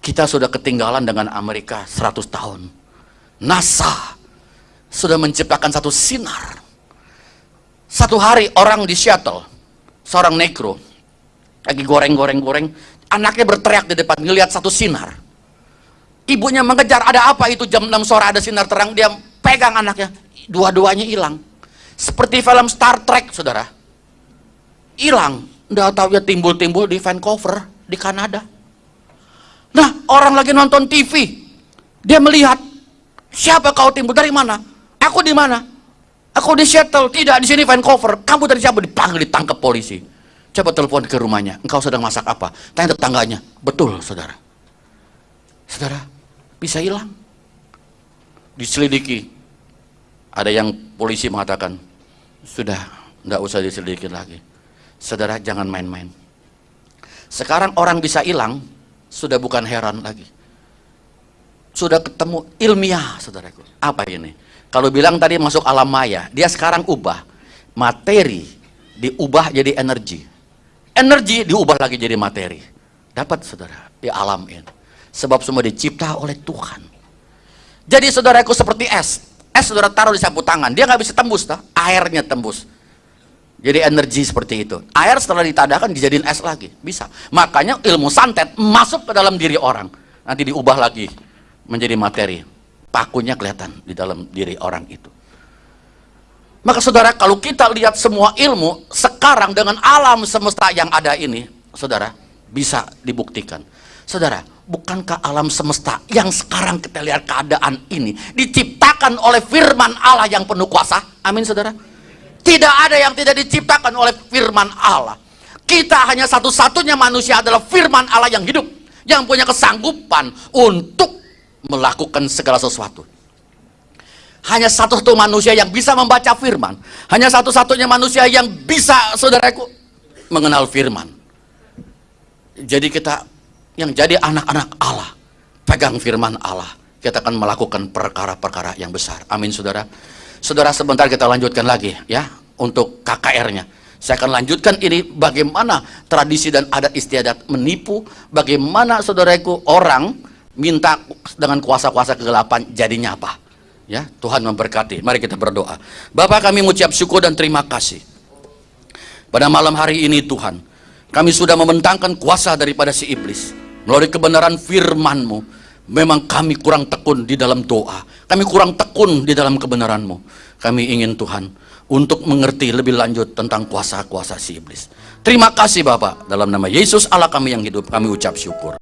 kita sudah ketinggalan dengan Amerika 100 tahun. NASA sudah menciptakan satu sinar. Satu hari orang di Seattle, seorang negro, lagi goreng, anaknya berteriak di depan, ngelihat satu sinar. Ibunya mengejar, ada apa itu, jam 6 sore ada sinar terang, dia pegang anaknya, dua-duanya hilang. Seperti film Star Trek, saudara. Hilang, nggak tahu ya, timbul-timbul di Vancouver, di Kanada. Nah, orang lagi nonton TV, dia melihat, siapa kau timbul, dari mana? Aku di mana? Aku di Seattle, tidak, di sini Vancouver. Kamu dari siapa? Dipanggil, ditangkap polisi. Coba telepon ke rumahnya, engkau sedang masak apa? Tanya tetangganya. Betul, saudara. Saudara, bisa hilang. Diselidiki. Ada yang polisi mengatakan, sudah, nggak usah diselidiki lagi. Saudara, jangan main-main. Sekarang orang bisa hilang, sudah bukan heran lagi. Sudah ketemu ilmiah, saudaraku. Apa ini? Kalau bilang tadi masuk alam maya, dia sekarang ubah materi, diubah jadi energi. Energi diubah lagi jadi materi. Dapat, saudara, di alam ini. Sebab semua dicipta oleh Tuhan. Jadi, saudaraku, seperti es. Es, saudara, taruh di sapu tangan, dia nggak bisa tembus, tak? Airnya tembus. Jadi energi seperti itu. Air setelah ditadahkan dijadiin es lagi, bisa. Makanya ilmu santet masuk ke dalam diri orang, nanti diubah lagi menjadi materi. Pakunya kelihatan di dalam diri orang itu. Maka, saudara, kalau kita lihat semua ilmu sekarang dengan alam semesta yang ada ini, saudara, bisa dibuktikan. Saudara, bukankah alam semesta yang sekarang kita lihat keadaan ini diciptakan oleh firman Allah yang penuh kuasa? Amin, saudara. Tidak ada yang tidak diciptakan oleh firman Allah. Kita hanya satu-satunya manusia adalah firman Allah yang hidup, yang punya kesanggupan untuk melakukan segala sesuatu. Hanya satu-satu manusia yang bisa membaca firman. Hanya satu-satunya manusia yang bisa, saudaraku, mengenal firman. Jadi kita yang jadi anak-anak Allah, pegang firman Allah, kita akan melakukan perkara-perkara yang besar. Amin, saudara. Saudara, sebentar kita lanjutkan lagi ya untuk KKR-nya. Saya akan lanjutkan ini bagaimana tradisi dan adat istiadat menipu, bagaimana, saudaraku, orang minta dengan kuasa-kuasa kegelapan, jadinya apa? Ya, Tuhan memberkati. Mari kita berdoa. Bapa, kami mengucap syukur dan terima kasih. Pada malam hari ini, Tuhan, kami sudah membentangkan kuasa daripada si iblis. Melalui kebenaran firman-Mu, memang kami kurang tekun di dalam doa. Kami kurang tekun di dalam kebenaran-Mu. Kami ingin, Tuhan, untuk mengerti lebih lanjut tentang kuasa-kuasa si iblis. Terima kasih, Bapak. Dalam nama Yesus Allah kami yang hidup, kami ucap syukur.